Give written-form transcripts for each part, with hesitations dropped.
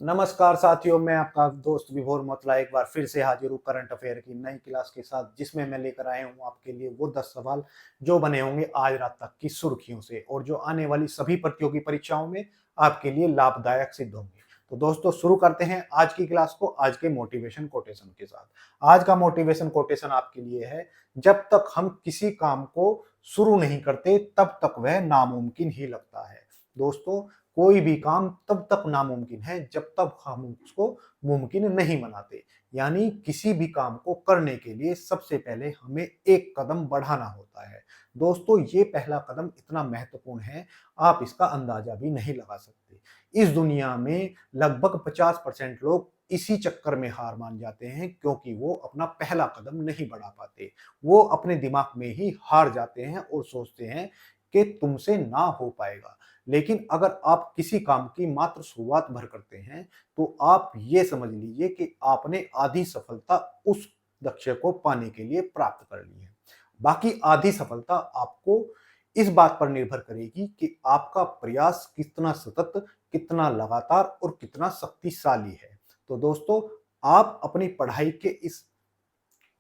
नमस्कार साथियों, मैं आपका दोस्त विभोर मोतला एक बार फिर से हाजिर हूँ करंट अफेयर की नई क्लास के साथ, जिसमें मैं लेकर आया हूँ आपके लिए वो 10 सवाल जो बने होंगे आज रात तक की सुर्खियों से और जो आने वाली सभी प्रतियोगी परीक्षाओं में आपके लिए लाभदायक सिद्ध होंगे। तो दोस्तों शुरू करते हैं आज की क्लास को आज के मोटिवेशन कोटेशन के साथ। आज का मोटिवेशन कोटेशन आपके लिए है, जब तक हम किसी काम को शुरू नहीं करते तब तक वह नामुमकिन ही लगता है। दोस्तों, कोई भी काम तब तक नामुमकिन है जब तक हम उसको मुमकिन नहीं बनाते। यानी किसी भी काम को करने के लिए सबसे पहले हमें एक कदम बढ़ाना होता है। दोस्तों, ये पहला कदम इतना महत्वपूर्ण है, आप इसका अंदाजा भी नहीं लगा सकते। इस दुनिया में लगभग 50% लोग इसी चक्कर में हार मान जाते हैं, क्योंकि वो अपना पहला कदम नहीं बढ़ा पाते। वो अपने दिमाग में ही हार जाते हैं और सोचते हैं कि तुमसे ना हो पाएगा। लेकिन अगर आप किसी काम की मात्र शुरुआत भर करते हैं, तो आप ये समझ लीजिए कि आपने आधी सफलता उस लक्ष्य को पाने के लिए प्राप्त कर ली है। बाकी आधी सफलता आपको इस बात पर निर्भर करेगी कि आपका प्रयास कितना सतत, कितना लगातार और कितना शक्तिशाली है। तो दोस्तों, आप अपनी पढ़ाई के इस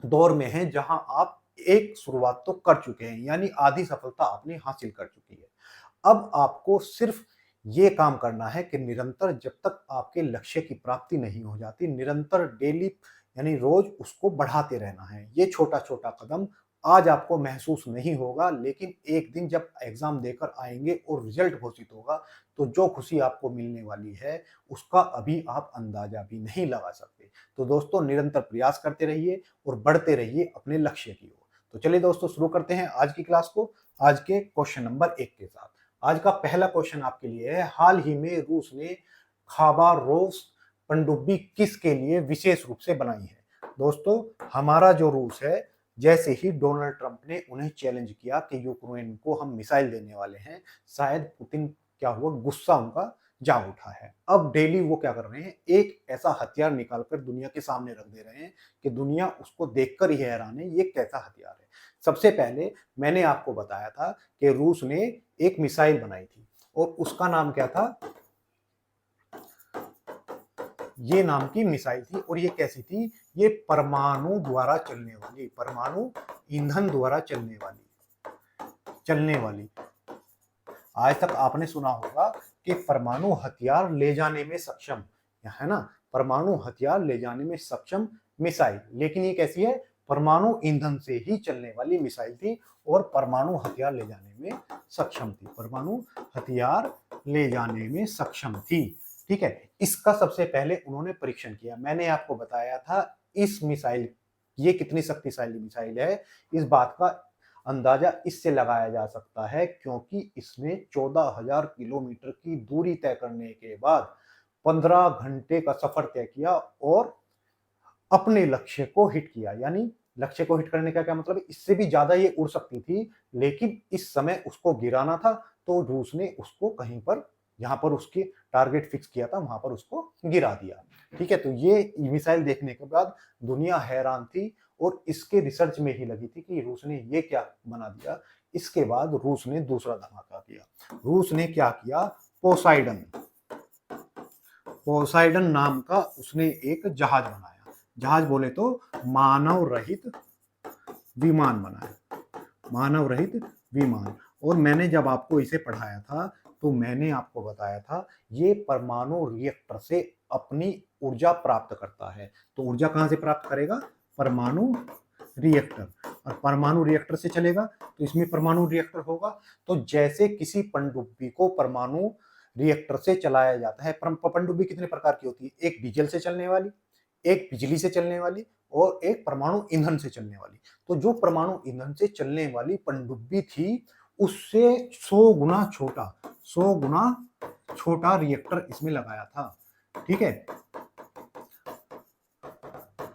दौर में हैं जहां आप एक शुरुआत तो कर चुके हैं, यानी आधी सफलता आपने हासिल कर चुकी है। अब आपको सिर्फ ये काम करना है कि निरंतर जब तक आपके लक्ष्य की प्राप्ति नहीं हो जाती, निरंतर डेली यानी रोज उसको बढ़ाते रहना है। ये छोटा-छोटा कदम आज आपको महसूस नहीं होगा, लेकिन एक दिन जब एग्ज़ाम देकर आएँगे और रिज़ल्ट घोषित होगा, तो जो खुशी आपको मिलने वाली है, उसका अभी आप अंदाज़ा भी नहीं लगा सकते। तो दोस्तों, निरंतर प्रयास करते रहिए और बढ़ते रहिए अपने लक्ष्य की ओर। तो चलिए दोस्तों, शुरू करते हैं आज की क्लास को, आज के क्वेश्चन नंबर 1 के साथ। आज का पहला क्वेश्चन आपके लिए है, हाल ही में रूस ने खाबारोव्स्क पनडुब्बी किसके लिए विशेष रूप से बनाई है? दोस्तों, हमारा जो रूस है, जैसे ही डोनाल्ड ट्रंप ने उन्हें चैलेंज किया कि यूक्रेन को हम मिसाइल देने वाले हैं, शायद पुतिन क्या हुआ, गुस्सा उनका जाग उठा है। अब डेली वो क्या कर रहे हैं, एक ऐसा हथियार निकालकर दुनिया के सामने रख दे रहे हैं कि दुनिया उसको देखकर ही हैरान है, ये कैसा हथियार है। सबसे पहले मैंने आपको बताया था कि रूस ने एक मिसाइल बनाई थी और उसका नाम क्या था, ये नाम की मिसाइल थी। और ये कैसी थी, ये परमाणु द्वारा चलने वाली, परमाणु ईंधन द्वारा चलने वाली। आज तक आपने सुना होगा कि परमाणु हथियार ले जाने में सक्षम, है ना, परमाणु हथियार ले जाने में सक्षम मिसाइल, लेकिन ये कैसी है, परमाणु ईंधन से ही चलने वाली मिसाइल थी और परमाणु हथियार ले जाने में सक्षम थी, परमाणु हथियार ले जाने में सक्षम थी। ठीक है, इसका सबसे पहले उन्होंने परीक्षण किया। मैंने आपको बताया था इस मिसाइल, ये कितनी शक्तिशाली मिसाइल है, इस बात का अंदाजा इससे लगाया जा सकता है क्योंकि इसने 14,000 किलोमीटर की दूरी तय करने के बाद 15 घंटे का सफर तय किया और अपने लक्ष्य को हिट किया। यानी लक्ष्य को हिट करने का क्या मतलब है, इससे भी ज्यादा ये उड़ सकती थी, लेकिन इस समय उसको गिराना था, तो रूस ने उसको कहीं पर, जहां पर उसके टारगेट फिक्स किया था, वहां पर उसको गिरा दिया। ठीक है, तो ये मिसाइल देखने के बाद दुनिया हैरान थी और इसके रिसर्च में ही लगी थी कि रूस ने ये क्या बना दिया। इसके बाद रूस ने दूसरा धमाका किया। रूस ने क्या किया, पोसाइडन, पोसाइडन नाम का उसने एक जहाज बनाया। जहाज बोले तो मानव रहित विमान बनाया, मानव रहित विमान। और मैंने जब आपको इसे पढ़ाया था तो मैंने आपको बताया था ये परमाणु रिएक्टर से अपनी ऊर्जा प्राप्त करता है। तो ऊर्जा कहां से प्राप्त करेगा, परमाणु रिएक्टर, और परमाणु रिएक्टर से चलेगा तो इसमें परमाणु रिएक्टर होगा। तो जैसे किसी पनडुब्बी को परमाणु रिएक्टर से चलाया जाता है, पनडुब्बी कितने प्रकार की होती है, एक डीजल से चलने वाली, एक बिजली से चलने वाली और एक परमाणु ईंधन से चलने वाली। तो जो परमाणु ईंधन से चलने वाली पनडुब्बी थी, उससे 100 गुना छोटा, 100 गुना छोटा रिएक्टर इसमें लगाया था। ठीक है,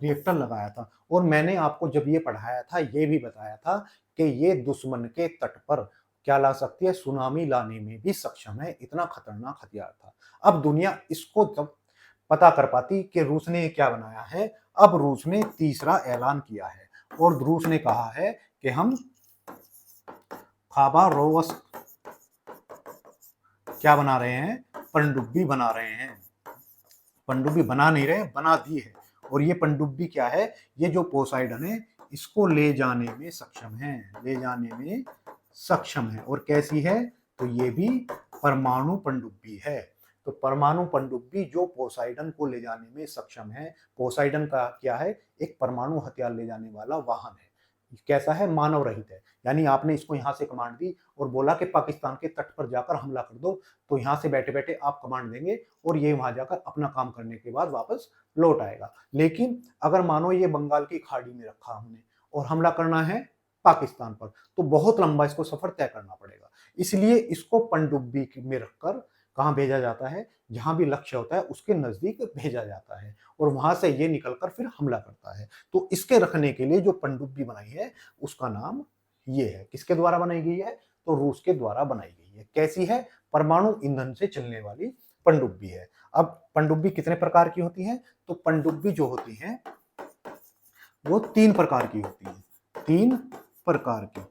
रिएक्टर लगाया था। और मैंने आपको जब ये पढ़ाया था, ये भी बताया था कि ये दुश्मन के तट पर क्या ला सकती है, सुनामी लाने में भी सक्षम है, इतना खतरनाक हथियार था। अब दुनिया इसको जब पता कर पाती कि रूस ने क्या बनाया है, अब रूस ने तीसरा ऐलान किया है और रूस ने कहा है कि हम खाबारोव्स्क क्या बना रहे हैं, पनडुब्बी बना रहे हैं। पनडुब्बी बना नहीं रहे, बना दी है। और ये पनडुब्बी क्या है, ये जो पोसाइडन है इसको ले जाने में सक्षम है, ले जाने में सक्षम है। और कैसी है, तो ये भी परमाणु पनडुब्बी है। तो परमाणु पनडुब्बी जो पोसाइडन को ले जाने में सक्षम है। पोसाइडन का क्या है, एक परमाणु हथियार ले जाने वाला वाहन है। कैसा है, मानव रहित है। यानी आपने इसको यहां से कमांड दी और बोला कि पाकिस्तान के तट पर जाकर हमला कर दो, तो यहां से बैठे बैठे आप कमांड देंगे और ये वहां जाकर अपना काम करने के बाद वापस लौट आएगा। लेकिन अगर मानो ये बंगाल की खाड़ी में रखा हमने और हमला करना है पाकिस्तान पर, तो बहुत लंबा इसको सफर तय करना पड़ेगा। इसलिए इसको पनडुब्बी में रखकर कहां भेजा जाता है, जहां भी लक्ष्य होता है उसके नजदीक भेजा जाता है और वहां से ये निकलकर फिर हमला करता है। तो इसके रखने के लिए जो पनडुब्बी बनाई है उसका नाम ये है। किसके द्वारा बनाई गई है, तो रूस के द्वारा बनाई गई है। कैसी है, परमाणु ईंधन से चलने वाली पनडुब्बी है। अब पनडुब्बी कितने प्रकार की होती है, तो पनडुब्बी जो होती है वो 3 प्रकार की होती है। 3 प्रकार की।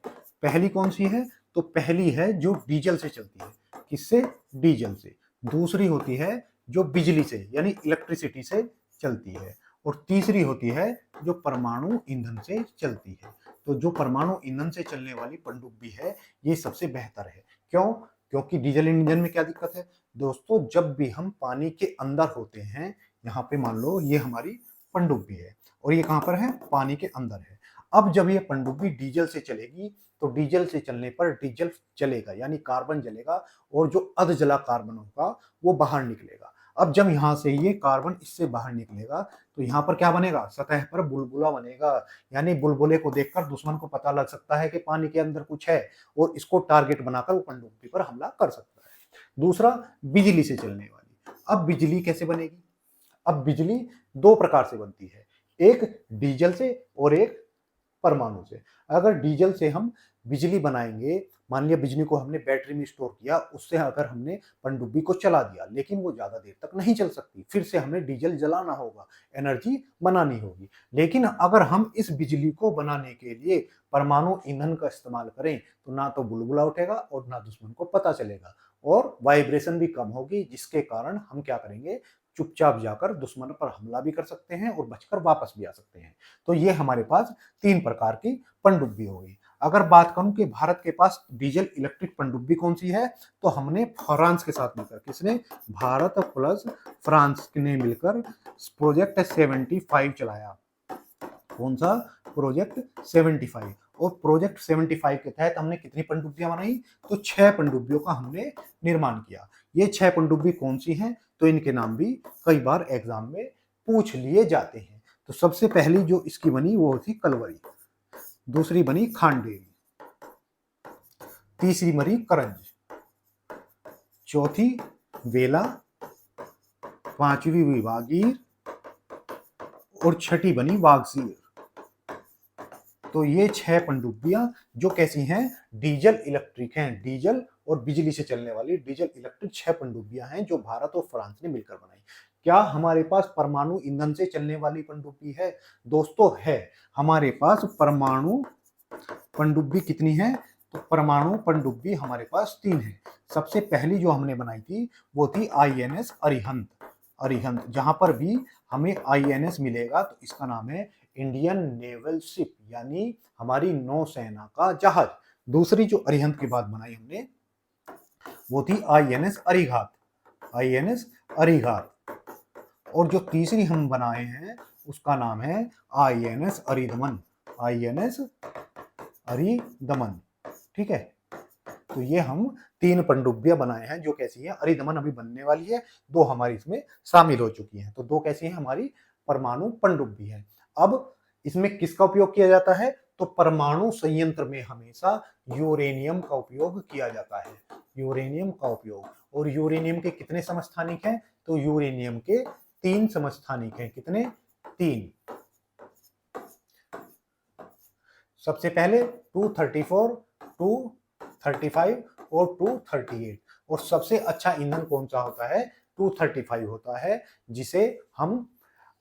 पहली कौन सी है, तो पहली है जो डीजल से चलती है। किससे, डीजल से। दूसरी होती है जो बिजली से यानी इलेक्ट्रिसिटी से चलती है। और तीसरी होती है जो परमाणु ईंधन से चलती है। तो जो परमाणु ईंधन से चलने वाली पनडुब्बी है ये सबसे बेहतर है। क्यों, क्योंकि डीजल इंजन में क्या दिक्कत है दोस्तों, जब भी हम पानी के अंदर होते हैं, यहाँ पे मान लो ये हमारी पनडुब्बी है और ये कहां पर है, पानी के अंदर है। अब जब ये पनडुब्बी डीजल से चलेगी तो डीजल से चलने पर डीजल जलेगा यानी कार्बन जलेगा और जो अधजला कार्बन होगा वो बाहर निकलेगा। अब जब यहां से ये कार्बन इससे बाहर निकलेगा तो यहाँ पर क्या बनेगा, सतह पर बुलबुला बनेगा। यानी बुलबुले को देखकर दुश्मन को पता लग सकता है कि पानी के अंदर कुछ है और इसको टारगेट बनाकर वो पनडुब्बी पर हमला कर सकता है। दूसरा, बिजली से चलने वाली। अब बिजली कैसे बनेगी, अब बिजली 2 प्रकार से बनती है, एक डीजल से और एक परमाणु से। अगर डीजल से हम बिजली बनाएंगे, मान लिया बिजली को हमने बैटरी में स्टोर किया, उससे अगर हमने पनडुब्बी को चला दिया लेकिन वो ज्यादा देर तक नहीं चल सकती, फिर से हमें डीजल जलाना होगा, एनर्जी बनानी होगी। लेकिन अगर हम इस बिजली को बनाने के लिए परमाणु ईंधन का इस्तेमाल करें तो ना तो बुलबुला उठेगा और ना दुश्मन को पता चलेगा और वाइब्रेशन भी कम होगी, जिसके कारण हम क्या करेंगे, चुपचाप जाकर दुश्मन पर हमला भी कर सकते हैं और बचकर वापस भी आ सकते हैं। तो ये हमारे पास 3 प्रकार की पनडुब्बी हो गई। अगर बात करूं कि भारत के पास डीजल इलेक्ट्रिक पनडुब्बी कौन सी है, तो हमने फ्रांस के साथ मिलकर, किसने, भारत प्लस फ्रांस ने मिलकर प्रोजेक्ट 75 चलाया। कौन सा, प्रोजेक्ट 75। और प्रोजेक्ट 75 के तहत हमने कितनी पनडुब्बियां बनाई, तो 6 पनडुब्बियों का हमने निर्माण किया। ये 6 पनडुब्बी कौन सी हैं, तो इनके नाम भी कई बार एग्जाम में पूछ लिए जाते हैं। तो सबसे पहली जो इसकी बनी वो थी कलवरी, दूसरी बनी खांडेरी, तीसरी बनी करंज, चौथी वेला, पांचवी हुई वागीर और छठी बनी वागसीर। तो ये 6 पनडुब्बियां जो कैसी हैं, डीजल इलेक्ट्रिक हैं, डीजल और बिजली से चलने वाली डीजल इलेक्ट्रिक 6 पनडुब्बियां हैं जो भारत और फ्रांस ने मिलकर बनाई। क्या हमारे पास परमाणु ईंधन से चलने वाली पनडुब्बी है, दोस्तों है। हमारे पास परमाणु पनडुब्बी कितनी है, तो परमाणु पनडुब्बी हमारे पास 3 है। सबसे पहली जो हमने बनाई थी वो थी आईएनएस अरिहंत। अरिहंत, जहां पर भी हमें आईएनएस मिलेगा तो इसका नाम है इंडियन नेवल शिप, यानी हमारी नौसेना का जहाज। दूसरी जो अरिहंत के बाद बनाई हमने वो थी आईएनएस अरिघात, आईएनएस अरिघात। और जो तीसरी हम बनाए हैं उसका नाम है आईएनएस अरिदमन, आईएनएस अरिदमन। ठीक है, तो ये हम 3 पनडुब्बियां बनाए हैं जो कैसी है, अरिदमन अभी बनने वाली है, 2 हमारी इसमें शामिल हो चुकी हैं। तो 2 कैसी है, हमारी परमाणु पनडुब्बी है। अब इसमें किसका उपयोग किया जाता है, तो परमाणु संयंत्र में हमेशा यूरेनियम का उपयोग किया जाता है, यूरेनियम का उपयोग। और यूरेनियम के कितने समस्थानिक हैं, तो यूरेनियम के 3 समस्थानिक हैं। कितने, 3। सबसे पहले 234, 235 और 238। और सबसे अच्छा ईंधन कौन सा होता है, 235 होता है, जिसे हम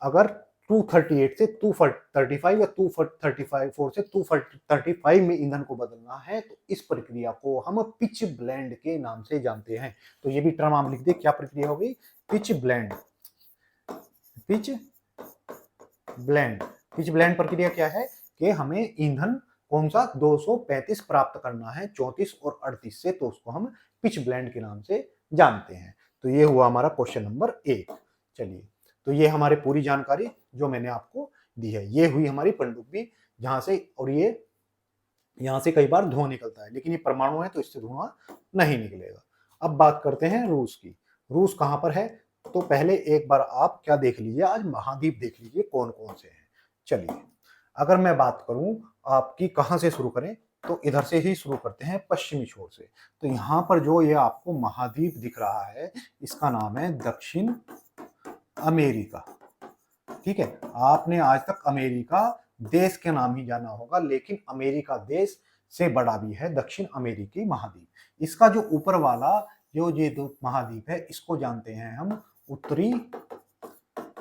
अगर 238 से 235 या 234 से 235 में ईंधन को बदलना है तो इस प्रक्रिया को हम पिच ब्लेंड के नाम से जानते हैं। तो ये भी टर्म आप लिख दे, क्या प्रक्रिया होगी, pitch blend. Pitch blend. Pitch blend प्रक्रिया क्या है कि हमें ईंधन कौन सा 235 प्राप्त करना है 34 और 38 से, तो उसको हम पिच ब्लेंड के नाम से जानते हैं। तो ये हुआ हमारा क्वेश्चन नंबर 1। चलिए, तो ये हमारी पूरी जानकारी जो मैंने आपको दी है, ये हुई हमारी पनडुब्बी जहां से, और ये यहां से कई बार धुआं निकलता है, लेकिन ये परमाणु है तो इससे धुआं नहीं निकलेगा। अब बात करते हैं रूस की। रूस कहां पर है? तो पहले एक बार आप क्या देख लीजिए, आज महाद्वीप देख लीजिए कौन कौन से हैं। चलिए, अगर मैं बात करूं आपकी कहां से शुरू करें, तो इधर से ही शुरू करते हैं, पश्चिमी छोर से। तो यहां पर जो ये आपको महाद्वीप दिख रहा है, इसका नाम है दक्षिण अमेरिका। ठीक है, आपने आज तक अमेरिका देश के नाम ही जाना होगा, लेकिन अमेरिका देश से बड़ा भी है दक्षिण अमेरिकी महाद्वीप। इसका जो ऊपर वाला जो ये दो महाद्वीप है, इसको जानते हैं हम उत्तरी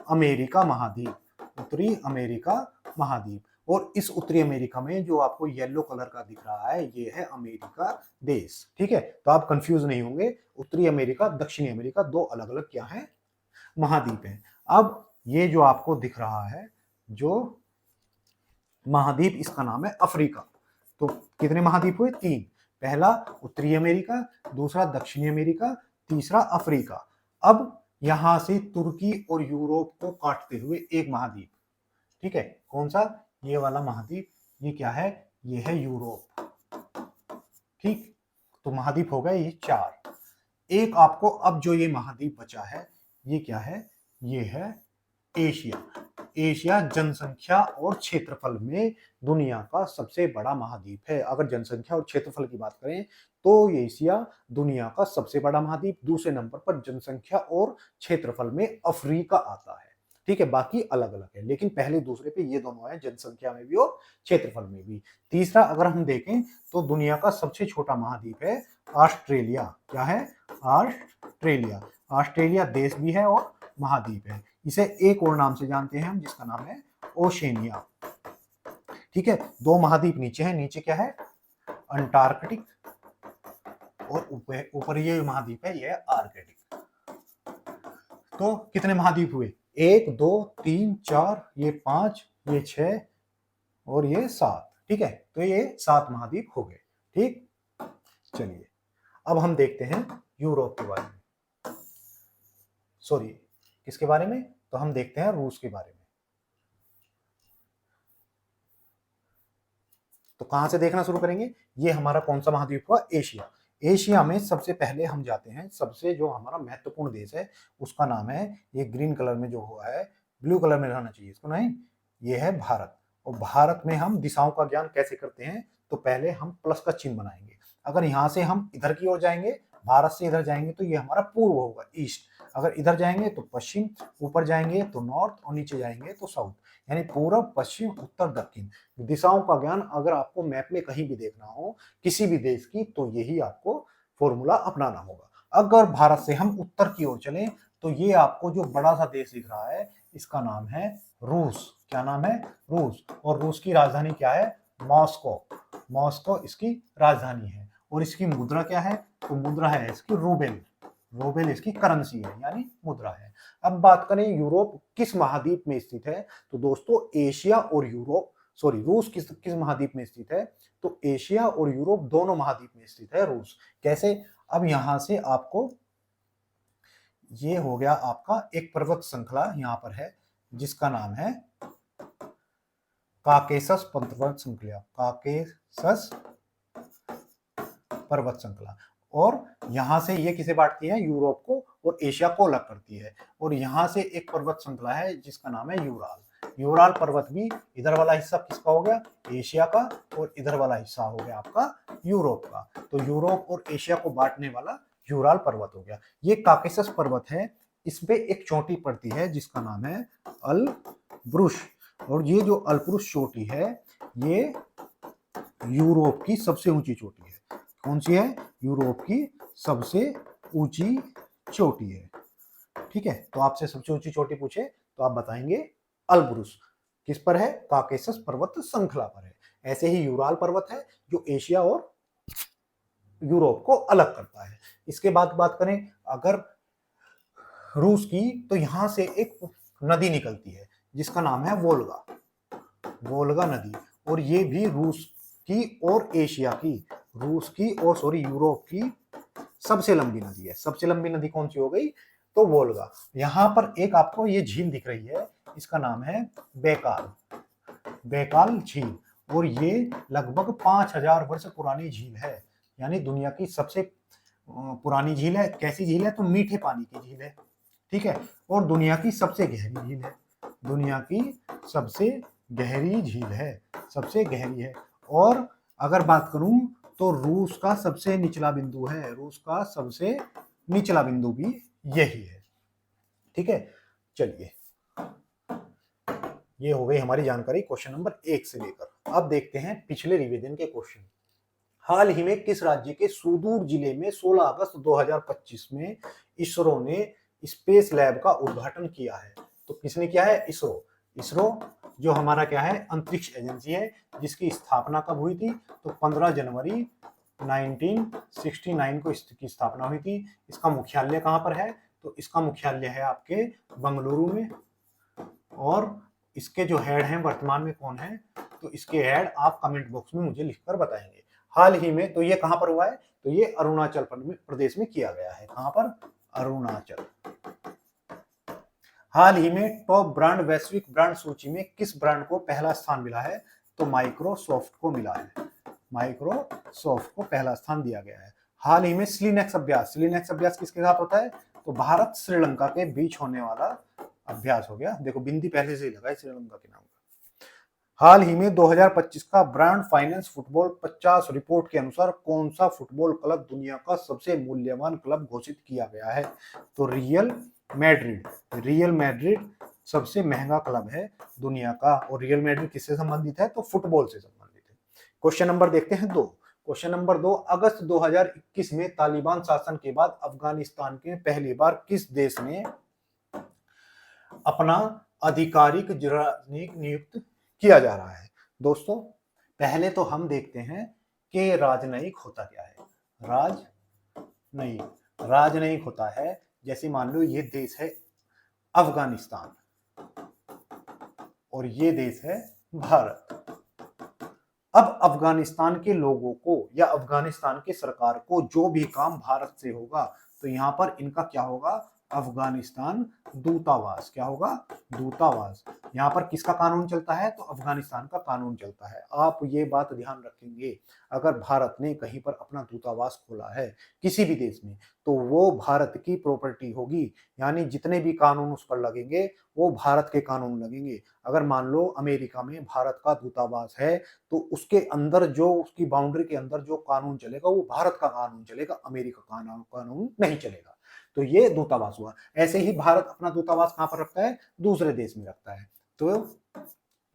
अमेरिका महाद्वीप। उत्तरी अमेरिका महाद्वीप। और इस उत्तरी अमेरिका में जो आपको येलो कलर का दिख रहा है, ये है अमेरिका देश। ठीक है, तो आप कंफ्यूज नहीं होंगे, उत्तरी अमेरिका दक्षिणी अमेरिका दो अलग अलग क्या है, महाद्वीप है। अब ये जो आपको दिख रहा है जो महाद्वीप, इसका नाम है अफ्रीका। तो कितने महाद्वीप हुए? 3। पहला उत्तरी अमेरिका, दूसरा दक्षिणी अमेरिका, तीसरा अफ्रीका। अब यहां से तुर्की और यूरोप को काटते हुए एक महाद्वीप, ठीक है, कौन सा? ये वाला महाद्वीप। ये क्या है? ये है यूरोप। ठीक, तो महाद्वीप हो गए ये 4। एक आपको अब जो ये महाद्वीप बचा है, ये क्या है? ये है एशिया। एशिया जनसंख्या और क्षेत्रफल में दुनिया का सबसे बड़ा महाद्वीप है। अगर जनसंख्या और क्षेत्रफल की बात करें तो एशिया दुनिया का सबसे बड़ा महाद्वीप। दूसरे नंबर पर जनसंख्या और क्षेत्रफल में अफ्रीका आता है। ठीक है, बाकी अलग अलग है, लेकिन पहले दूसरे पे ये दोनों है, जनसंख्या में भी और क्षेत्रफल में भी। तीसरा अगर हम देखें तो दुनिया का सबसे छोटा महाद्वीप है ऑस्ट्रेलिया। क्या है? ऑस्ट्रेलिया। ऑस्ट्रेलिया देश भी है और महाद्वीप है। इसे एक और नाम से जानते हैं हम, जिसका नाम है ओशेनिया। ठीक है, 2 महाद्वीप नीचे है। नीचे क्या है? अंटार्कटिक, और ऊपर ये महाद्वीप है, ये आर्कटिक। तो कितने महाद्वीप हुए? 1 2 3 4, ये 5, ये 6 और ये 7। ठीक है, तो ये 7 महाद्वीप हो गए। ठीक, चलिए अब हम देखते हैं यूरोप के बारे में। सॉरी, किसके बारे में? तो हम देखते हैं रूस के बारे में। तो कहां से देखना शुरू करेंगे? ये हमारा कौन सा महाद्वीप हुआ? एशिया। एशिया में सबसे पहले हम जाते हैं, सबसे जो हमारा महत्वपूर्ण देश है उसका नाम है, ये ग्रीन कलर में जो हुआ है, ब्लू कलर में रहना चाहिए इसको, नहीं, ये है भारत। और भारत में हम दिशाओं का ज्ञान कैसे करते हैं? तो पहले हम प्लस का चिन्ह बनाएंगे। अगर यहां से हम इधर की ओर जाएंगे, भारत से इधर जाएंगे, तो ये हमारा पूर्व होगा, ईस्ट। अगर इधर जाएंगे तो पश्चिम, ऊपर जाएंगे तो नॉर्थ, और नीचे जाएंगे तो साउथ, यानी पूर्व पश्चिम उत्तर दक्षिण। दिशाओं का ज्ञान अगर आपको मैप में कहीं भी देखना हो किसी भी देश की, तो यही आपको फॉर्मूला अपनाना होगा। अगर भारत से हम उत्तर की ओर चलें तो ये आपको जो बड़ा सा देश दिख रहा है, इसका नाम है रूस। क्या नाम है? रूस। और रूस की राजधानी क्या है? मॉस्को। मॉस्को इसकी राजधानी है। और इसकी मुद्रा क्या है? तो मुद्रा है इसकी रूबेल। रूबेल इसकी करेंसी है, यानी मुद्रा है। अब बात करें यूरोप किस महाद्वीप में स्थित है, तो दोस्तों एशिया और यूरोप, सॉरी, रूस किस महाद्वीप में स्थित है? तो एशिया और यूरोप दोनों महाद्वीप में स्थित है रूस। कैसे? अब यहां से आपको ये हो गया आपका एक पर्वत श्रृंखला यहां पर है, जिसका नाम है काकेशस पर्वत श्रृंखला। काकेशस पर्वत श्रृंखला। और यहां से ये किसे बांटती है? यूरोप को और एशिया को अलग करती है। और यहां से एक पर्वत श्रृंखला है जिसका नाम है यूराल। यूराल पर्वत भी, इधर वाला हिस्सा किसका हो गया? एशिया का, और इधर वाला हिस्सा हो गया आपका यूरोप का। तो यूरोप और एशिया को बांटने वाला यूराल पर्वत हो गया। ये काकेशस पर्वत है, इसपे एक चोटी पड़ती है जिसका नाम है अल्ब्रुश। और ये जो अल्ब्रुश चोटी है, ये यूरोप की सबसे ऊंची चोटी है। कौन सी है? यूरोप की सबसे ऊंची चोटी है। ठीक है, तो आपसे सबसे ऊंची चोटी पूछे तो आप बताएंगे अल्ब्रुस। किस पर है? काकेशस पर्वत श्रृंखला पर है। ऐसे ही यूराल पर्वत है जो एशिया और यूरोप को अलग करता है। इसके बाद बात करें अगर रूस की, तो यहां से एक नदी निकलती है जिसका नाम है वोल्गा, वोल्गा नदी। और ये भी रूस की और एशिया की, रूस की और सॉरी यूरोप की सबसे लंबी नदी है। सबसे लंबी नदी कौन सी हो गई? तो वोल्गा। यहां पर एक आपको ये झील दिख रही है, इसका नाम है बैकाल, बैकाल झील। और ये लगभग 5000 वर्ष पुरानी झील है, यानी दुनिया की सबसे पुरानी झील है। कैसी झील है? तो मीठे पानी की झील है, ठीक है। और दुनिया की सबसे गहरी झील है, दुनिया की सबसे गहरी झील है, सबसे गहरी है। और अगर बात करूं तो रूस का सबसे निचला बिंदु है, रूस का सबसे निचला बिंदु भी यही है, ठीक है। चलिए, ये हो गई हमारी जानकारी क्वेश्चन नंबर 1 से लेकर। अब देखते हैं पिछले रिवीजन के क्वेश्चन। हाल ही में किस राज्य के सुदूर जिले में 16 अगस्त 2025 में इसरो ने स्पेस लैब का उद्घाटन किया है? तो किसने किया है? इसरो। इसरो जो हमारा क्या है? अंतरिक्ष एजेंसी है, जिसकी स्थापना कब हुई थी? तो 15 जनवरी 1969 को इसकी स्थापना हुई थी। इसका मुख्यालय कहां पर है? तो इसका मुख्यालय है आपके बंगलुरु में। और इसके जो हेड हैं वर्तमान में कौन है? तो इसके हेड आप कमेंट बॉक्स में मुझे लिखकर बताएंगे। हाल ही में तो ये कहां पर हुआ है? तो ये अरुणाचल प्रदेश में किया गया है। कहां पर? अरुणाचल। हाल ही में टॉप ब्रांड वैश्विक ब्रांड सूची में किस ब्रांड को पहला स्थान मिला है? तो माइक्रोसॉफ्ट को मिला है, माइक्रोसॉफ्ट को पहला स्थान दिया गया है। हाल ही में स्लीनेक्स अभ्यास, स्लीनेक्स अभ्यास किसके साथ होता है? तो भारत श्रीलंका के बीच होने वाला अभ्यास हो गया। देखो बिंदी पहले से ही लगा है श्रीलंका के नाम का। हाल ही में 2025 का ब्रांड फाइनेंस फुटबॉल 50 रिपोर्ट के अनुसार कौन सा फुटबॉल क्लब दुनिया का सबसे मूल्यवान क्लब घोषित किया गया है? तो रियल मैड्रिड, रियल मैड्रिड सबसे महंगा क्लब है दुनिया का। और रियल मैड्रिड किससे संबंधित है? तो फुटबॉल से संबंधित है। क्वेश्चन नंबर देखते हैं 2। क्वेश्चन नंबर 2, अगस्त 2021 में तालिबान शासन के बाद अफगानिस्तान के पहली बार किस देश ने अपना आधिकारिक राजनयिक नियुक्त किया जा रहा है? दोस्तों पहले तो हम देखते हैं कि राजनयिक होता क्या है। राजनयिक, राजनयिक होता है, जैसे मान लो ये देश है अफगानिस्तान और ये देश है भारत। अब अफगानिस्तान के लोगों को या अफगानिस्तान की सरकार को जो भी काम भारत से होगा, तो यहां पर इनका क्या होगा? अफगानिस्तान दूतावास। क्या होगा? दूतावास। यहाँ पर किसका कानून चलता है? तो अफगानिस्तान का कानून चलता है। आप ये बात ध्यान रखेंगे, अगर भारत ने कहीं पर अपना दूतावास खोला है किसी भी देश में, तो वो भारत की प्रॉपर्टी होगी, यानी जितने भी कानून उस पर लगेंगे वो भारत के कानून लगेंगे। अगर मान लो अमेरिका में भारत का दूतावास है, तो उसके अंदर जो उसकी बाउंड्री के अंदर जो कानून चलेगा वो भारत का कानून चलेगा, अमेरिका का कानून नहीं चलेगा। तो ये दूतावास हुआ। ऐसे ही भारत अपना दूतावास कहां पर रखता है? दूसरे देश में रखता है। तो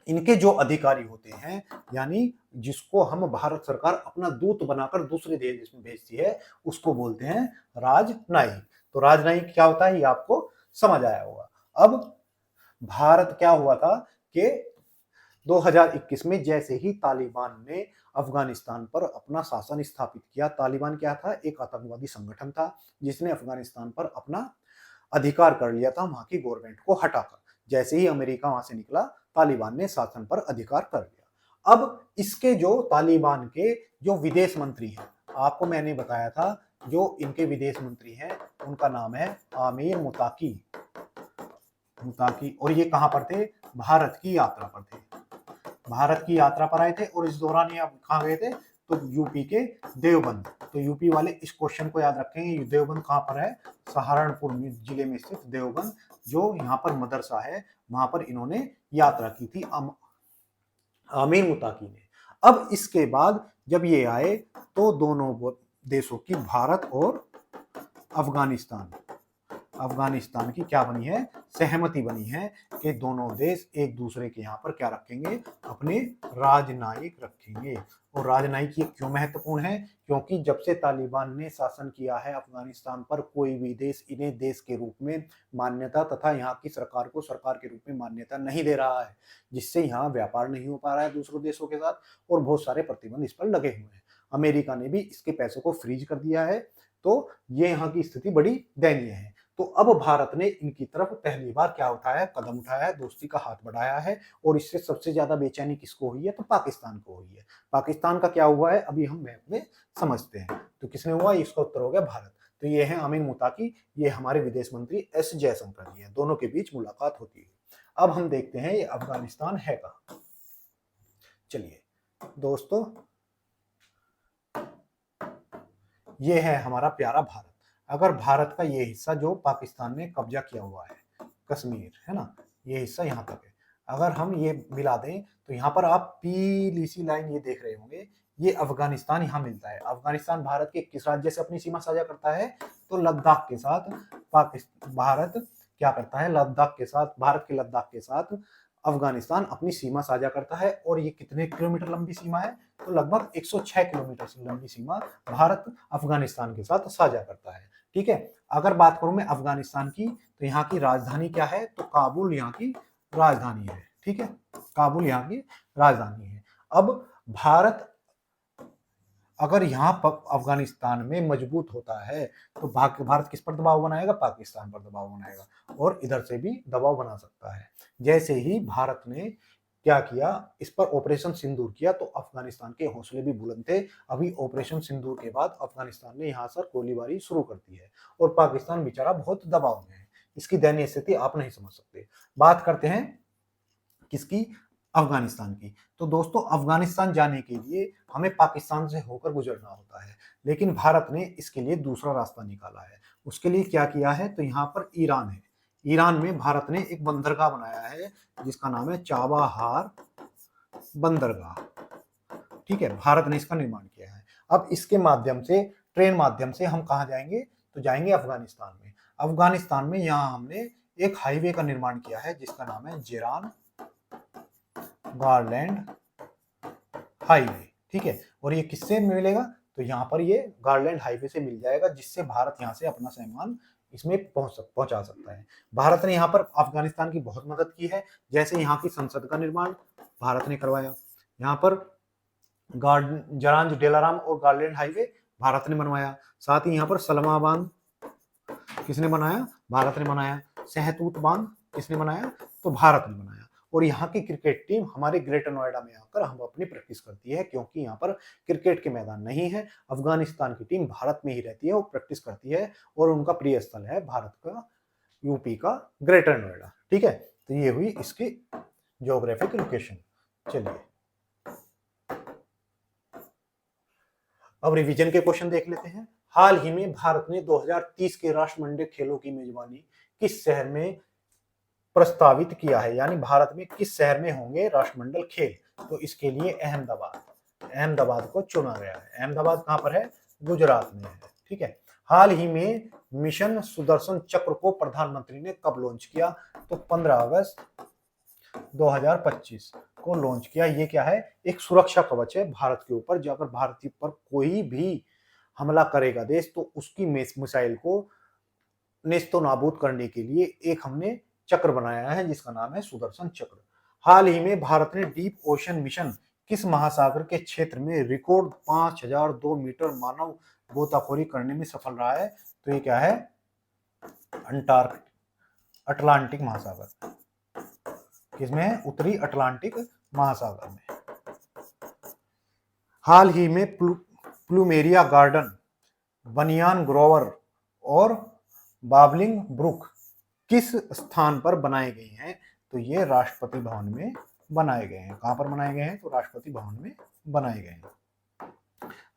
इनके जो अधिकारी होते हैं, यानी जिसको हम भारत सरकार अपना दूत बनाकर दूसरे देश में भेजती है, उसको बोलते हैं राजनयिक। तो राजनयिक क्या होता है ये आपको समझ आया होगा। अब भारत क्या हुआ था कि 2021 में जैसे ही तालिबान ने अफगानिस्तान पर अपना शासन स्थापित किया, तालिबान क्या था? एक आतंकवादी संगठन था जिसने अफगानिस्तान पर अपना अधिकार कर लिया था वहां की गवर्नमेंट को हटाकर। जैसे ही अमेरिका वहां से निकला, तालिबान ने शासन पर अधिकार कर लिया। अब इसके जो तालिबान के जो विदेश मंत्री हैं, आपको मैंने बताया था जो इनके विदेश मंत्री हैं उनका नाम है आमिर मुताकी, मुताकी। और ये कहां पर थे? भारत की यात्रा पर थे, भारत की यात्रा पर आए थे। और इस दौरान ये कहां गए थे? तो यूपी के देवबंद। तो यूपी वाले इस क्वेश्चन को याद रखेंगे, देवबंद कहां पर है? सहारनपुर जिले में स्थित देवबंद, जो यहाँ पर मदरसा है, वहां पर इन्होंने यात्रा की थी आमिर मुताकी ने। अब इसके बाद जब ये आए तो दोनों देशों की, भारत और अफगानिस्तान, अफगानिस्तान की क्या बनी है? सहमति बनी है कि दोनों देश एक दूसरे के यहाँ पर क्या रखेंगे? अपने राजनयिक रखेंगे। और राजनयिक ये क्यों महत्वपूर्ण है? क्योंकि जब से तालिबान ने शासन किया है अफगानिस्तान पर, कोई भी देश इन्हें देश के रूप में मान्यता तथा यहाँ की सरकार को सरकार के रूप में मान्यता नहीं दे रहा है, जिससे यहाँ व्यापार नहीं हो पा रहा है दूसरों देशों के साथ, और बहुत सारे प्रतिबंध इस पर लगे हुए हैं। अमेरिका ने भी इसके पैसों को फ्रीज कर दिया है। तो ये यहाँ की स्थिति बड़ी दयनीय है। तो अब भारत ने इनकी तरफ पहली बार क्या उठाया है, कदम उठाया है, दोस्ती का हाथ बढ़ाया है। और इससे सबसे ज्यादा बेचैनी किसको हुई है, तो पाकिस्तान को हुई है। पाकिस्तान का क्या हुआ है अभी हम मैप में समझते हैं। तो किसने हुआ, इसका उत्तर हो गया भारत। तो ये है अमीन मुताकी, ये हमारे विदेश मंत्री एस जयशंकर जी हैं, दोनों के बीच मुलाकात होती है। अब हम देखते हैं ये अफगानिस्तान है कहाँ। चलिए दोस्तों, ये है हमारा प्यारा भारत। अगर भारत का ये हिस्सा जो पाकिस्तान ने कब्जा किया हुआ है, कश्मीर है ना, ये हिस्सा यहाँ तक है, अगर हम ये मिला दें तो यहाँ पर आप पीली सी लाइन ये देख रहे होंगे, ये अफगानिस्तान यहाँ मिलता है। अफगानिस्तान भारत के किस राज्य से अपनी सीमा साझा करता है, तो लद्दाख के साथ। पाकिस्तान भारत क्या करता है, लद्दाख के साथ, भारत के लद्दाख के साथ अफगानिस्तान अपनी सीमा साझा करता है। और ये कितने किलोमीटर लंबी सीमा है, तो लगभग 106 किलोमीटर से लंबी सीमा भारत अफगानिस्तान के साथ साझा करता है। ठीक है, अगर बात करूं मैं अफगानिस्तान की, तो यहाँ की राजधानी क्या है, तो काबुल यहाँ की राजधानी है। ठीक है, काबुल यहाँ की राजधानी है। अब भारत अगर यहाँ पर अफगानिस्तान में मजबूत होता है तो भारत किस पर दबाव बनाएगा, पाकिस्तान पर दबाव बनाएगा, और इधर से भी दबाव बना सकता है। जैसे ही भारत ने क्या किया, इस पर ऑपरेशन सिंदूर किया, तो अफगानिस्तान के हौसले भी बुलंद थे। अभी ऑपरेशन सिंदूर के बाद अफगानिस्तान ने यहाँ से गोलीबारी शुरू कर दी है और पाकिस्तान बेचारा बहुत दबाव में है। इसकी दयनीय स्थिति आप नहीं समझ सकते। बात करते हैं किसकी, अफगानिस्तान की। तो दोस्तों, अफगानिस्तान जाने के लिए हमें पाकिस्तान से होकर गुजरना होता है, लेकिन भारत ने इसके लिए दूसरा रास्ता निकाला है। उसके लिए क्या किया है, तो यहाँ पर ईरान है। ईरान में भारत ने एक बंदरगाह बनाया है जिसका नाम है चाबाहार बंदरगाह। ठीक है, भारत ने इसका निर्माण किया है। अब इसके माध्यम से, ट्रेन माध्यम से हम कहाँ जाएंगे, तो जाएंगे अफगानिस्तान में। अफगानिस्तान में यहाँ हमने एक हाईवे का निर्माण किया है जिसका नाम है जेरान गारलैंड हाईवे। ठीक है, और ये किससे मिलेगा, तो यहाँ पर ये गारलैंड हाईवे से मिल जाएगा, जिससे भारत यहाँ से अपना सामान इसमें पहुंचा सकता है। भारत ने यहाँ पर अफगानिस्तान की बहुत मदद की है। जैसे यहाँ की संसद का निर्माण भारत ने करवाया, यहाँ पर जरांज डेलाराम और गारलैंड हाईवे भारत ने बनवाया। साथ ही यहाँ पर सलमा बांध किसने बनाया, भारत ने बनाया। सहतूत बांध किसने बनाया, तो भारत ने बनाया। और यहाँ की क्रिकेट टीम हमारे ग्रेटर नोएडा में आकर हम अपनी प्रैक्टिस करती है, क्योंकि यहाँ पर क्रिकेट के मैदान नहीं है। अफगानिस्तान की टीम भारत में ही रहती है और प्रैक्टिस करती है, और उनका प्रिय स्थल है भारत का, यूपी का ग्रेटर नोएडा। ठीक है, तो ये हुई इसकी ज्योग्राफिक लोकेशन। चलिए अब रिवीजन के क्वेश्चन देख लेते हैं। हाल ही में भारत ने 2030 के राष्ट्रमंडल खेलों की मेजबानी किस शहर में प्रस्तावित किया है, यानी भारत में किस शहर में होंगे राष्ट्रमंडल खेल, तो इसके लिए अहमदाबाद को चुना गया है। अहमदाबाद कहां पर है, गुजरात में है। ठीक है, हाल ही में मिशन सुदर्शन चक्र को प्रधानमंत्री ने कब लॉन्च किया, तो 15 अगस्त 2025 को लॉन्च किया। ये क्या है, एक सुरक्षा कवच है भारत के ऊपर, जो अगर भारत पर कोई भी हमला करेगा देश, तो उसकी मिसाइल को नेस्तो नाबूद करने के लिए एक हमने चक्र बनाया है जिसका नाम है सुदर्शन चक्र। हाल ही में भारत ने डीप ओशन मिशन किस महासागर के क्षेत्र में रिकॉर्ड 5002 मीटर मानव गोताखोरी करने में सफल रहा है, तो ये क्या है, अटलांटिक महासागर। किसमें है, उत्तरी अटलांटिक महासागर में। हाल ही में प्लूमेरिया गार्डन, बनियान ग्रोवर और बाबलिंग ब्रुक किस स्थान पर बनाए गए हैं, तो ये राष्ट्रपति भवन में बनाए गए हैं। कहां पर बनाए गए हैं, तो राष्ट्रपति भवन में बनाए गए हैं।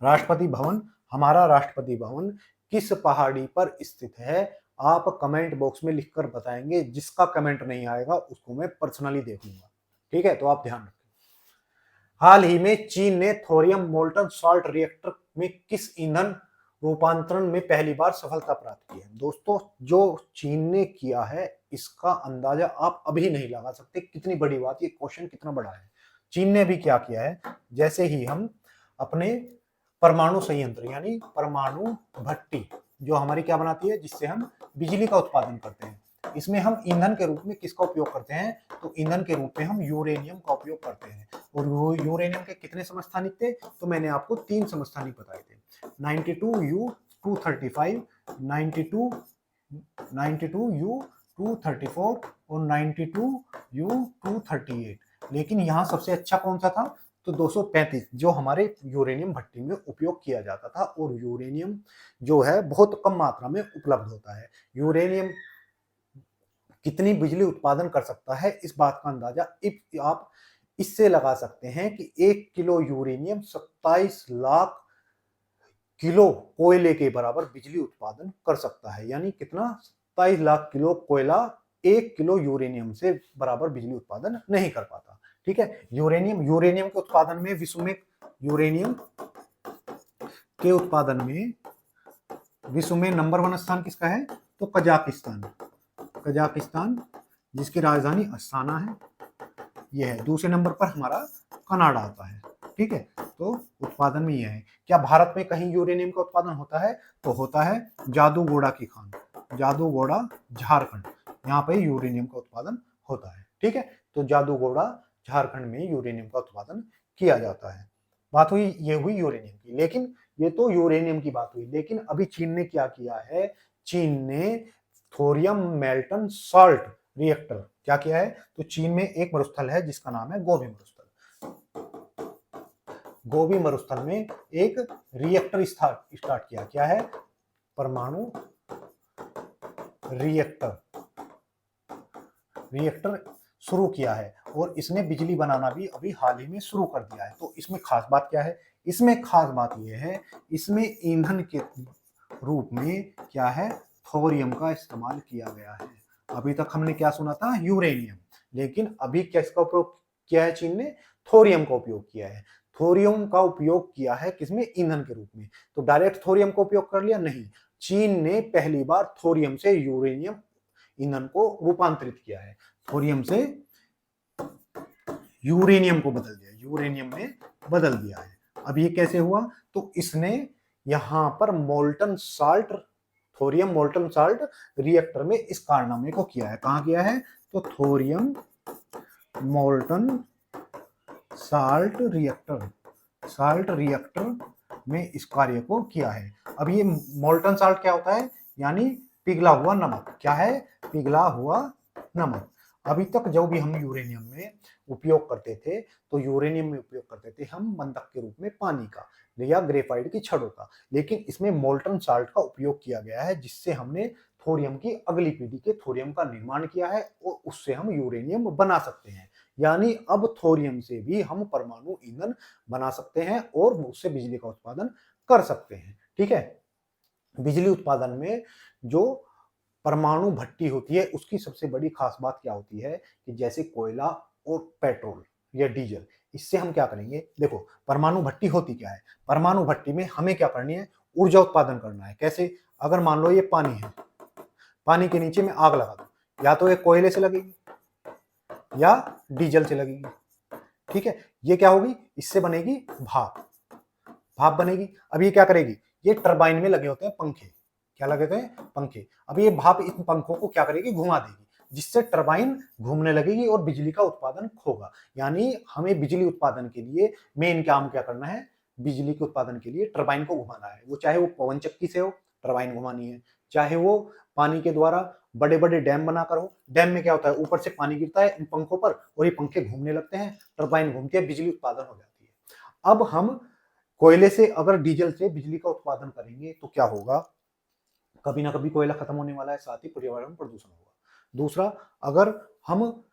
राष्ट्रपति भवन, हमारा राष्ट्रपति भवन किस पहाड़ी पर स्थित है, आप कमेंट बॉक्स में लिखकर बताएंगे। जिसका कमेंट नहीं आएगा उसको मैं पर्सनली देखूंगा। ठीक है, तो आप ध्यान रखें। हाल ही में चीन ने थोरियम मोल्टन सॉल्ट रिएक्टर में किस ईंधन रूपांतरण में पहली बार सफलता प्राप्त की है। दोस्तों, जो चीन ने किया है इसका अंदाजा आप अभी नहीं लगा सकते, कितनी बड़ी बात, ये क्वेश्चन कितना बड़ा है। चीन ने भी क्या किया है, जैसे ही हम अपने परमाणु संयंत्र यानी परमाणु भट्टी जो हमारी क्या बनाती है, जिससे हम बिजली का उत्पादन करते हैं, इसमें हम ईंधन के रूप में किसका उपयोग करते हैं, तो ईंधन के रूप में हम यूरेनियम का उपयोग करते हैं। और वो यूरेनियम के कितने समस्थानिक थे, तो मैंने आपको 3 समस्थानिक बताए थे, 92U235, 92 92U234 और 92U238। लेकिन यहाँ सबसे अच्छा कौन सा था, तो 235 जो हमारे यूरेनियम भट्टी में उपयोग किया जाता था। और यूरेनियम जो है बहुत कम मात्रा में उपलब्ध होता है। यूरेनियम कितनी बिजली उत्पादन कर सकता है, इस बात का अंदाजा आप इससे लगा सकते हैं कि 1 किलो यूरेनियम 27 लाख किलो कोयले के बराबर बिजली उत्पादन कर सकता है। यानी कितना, 27 लाख किलो कोयला 1 किलो यूरेनियम से बराबर बिजली उत्पादन नहीं कर पाता। ठीक है, यूरेनियम के उत्पादन में यूरेनियम के उत्पादन में विश्व में नंबर 1 स्थान किसका है, तो कजाकिस्तान जिसकी राजधानी अस्ताना है, यह है। दूसरे नंबर पर हमारा कनाडा आता है। ठीक है, तो उत्पादन में यह है। क्या भारत में कहीं यूरेनियम का उत्पादन होता है, तो होता है जादूगोड़ा की खान, जादूगोड़ा झारखंड, यहाँ पे यूरेनियम का उत्पादन होता है। ठीक है, तो जादूगोड़ा झारखंड में यूरेनियम का उत्पादन किया जाता है। बात हुई, ये हुई यूरेनियम की। लेकिन ये तो यूरेनियम की बात हुई, लेकिन अभी चीन ने क्या किया है, चीन ने थोरियम मेल्टन सॉल्ट रिएक्टर क्या किया है, तो चीन में एक मरुस्थल है जिसका नाम है गोबी मरुस्थल। गोबी मरुस्थल में एक रिएक्टर स्टार्ट किया, क्या है, परमाणु रिएक्टर शुरू किया है। और इसने बिजली बनाना भी अभी हाल ही में शुरू कर दिया है। तो इसमें खास बात क्या है, इसमें खास बात यह है, इसमें ईंधन के रूप में क्या है, थोरियम का इस्तेमाल किया गया है। अभी तक हमने क्या सुना था, यूरेनियम, लेकिन अभी किसका उपयोग किया है, चीन ने थोरियम का उपयोग किया है। थोरियम का उपयोग किया है किसमें, ईंधन के रूप में। तो डायरेक्ट थोरियम का उपयोग कर लिया, नहीं, चीन ने पहली बार थोरियम से यूरेनियम ईंधन को रूपांतरित किया है। थोरियम से यूरेनियम को बदल दिया, यूरेनियम में बदल दिया है। अब ये कैसे हुआ, तो इसने यहां पर molten salt, thorium molten salt reactor में इस कारनामे को किया है। कहां किया है, तो थोरियम मोल्टन साल्ट रिएक्टर में इस कार्य को किया है। अब ये मोल्टन साल्ट क्या होता है, यानी पिघला हुआ नमक। क्या है, पिघला हुआ नमक। अभी तक जो भी हम यूरेनियम में उपयोग करते थे, तो यूरेनियम में उपयोग करते थे हम बंधक के रूप में पानी का या ग्रेफाइट की छड़ों का। लेकिन इसमें मोल्टन साल्ट का उपयोग किया गया है, जिससे हमने थोरियम की अगली पीढ़ी के थोरियम का निर्माण किया है और उससे हम यूरेनियम बना सकते हैं। यानी अब थोरियम से भी हम परमाणु ईंधन बना सकते हैं और उससे बिजली का उत्पादन कर सकते हैं। ठीक है, बिजली उत्पादन में जो परमाणु भट्टी होती है, उसकी सबसे बड़ी खास बात क्या होती है कि जैसे कोयला और पेट्रोल या डीजल, इससे हम क्या करेंगे, देखो परमाणु भट्टी होती क्या है, परमाणु भट्टी में हमें क्या करनी है, ऊर्जा उत्पादन करना है। कैसे, अगर मान लो ये पानी है, पानी के नीचे में आग लगा दो, या तो ये कोयले से लगेगी या डीजल से लगेगी। ठीक है, ये क्या होगी, इससे बनेगी भाप बनेगी। अब ये क्या करेगी, ये टरबाइन में लगे होते हैं पंखे, क्या लगे होते हैं, पंखे। अब ये भाप इन पंखों को क्या करेगी, घुमा देगी, जिससे टरबाइन घूमने लगेगी और बिजली का उत्पादन होगा। यानी हमें बिजली उत्पादन के लिए मेन काम क्या करना है, बिजली के उत्पादन के लिए टरबाइन को घुमाना है। वो चाहे वो पवन चक्की से हो, टरबाइन घुमानी है, चाहे वो पानी के द्वारा बड़े बड़े डैम बनाकर हो। डैम में क्या होता है, ऊपर से पानी गिरता है इन पंखों पर और ये पंखे घूमने लगते हैं, टरबाइन घूमती है, बिजली उत्पादन हो जाती है। अब हम कोयले से अगर डीजल से बिजली का उत्पादन करेंगे तो क्या होगा, कभी ना कभी कोयला खत्म होने वाला है, साथ ही पर्यावरण प्रदूषण होगा। दूसरा, अगर हम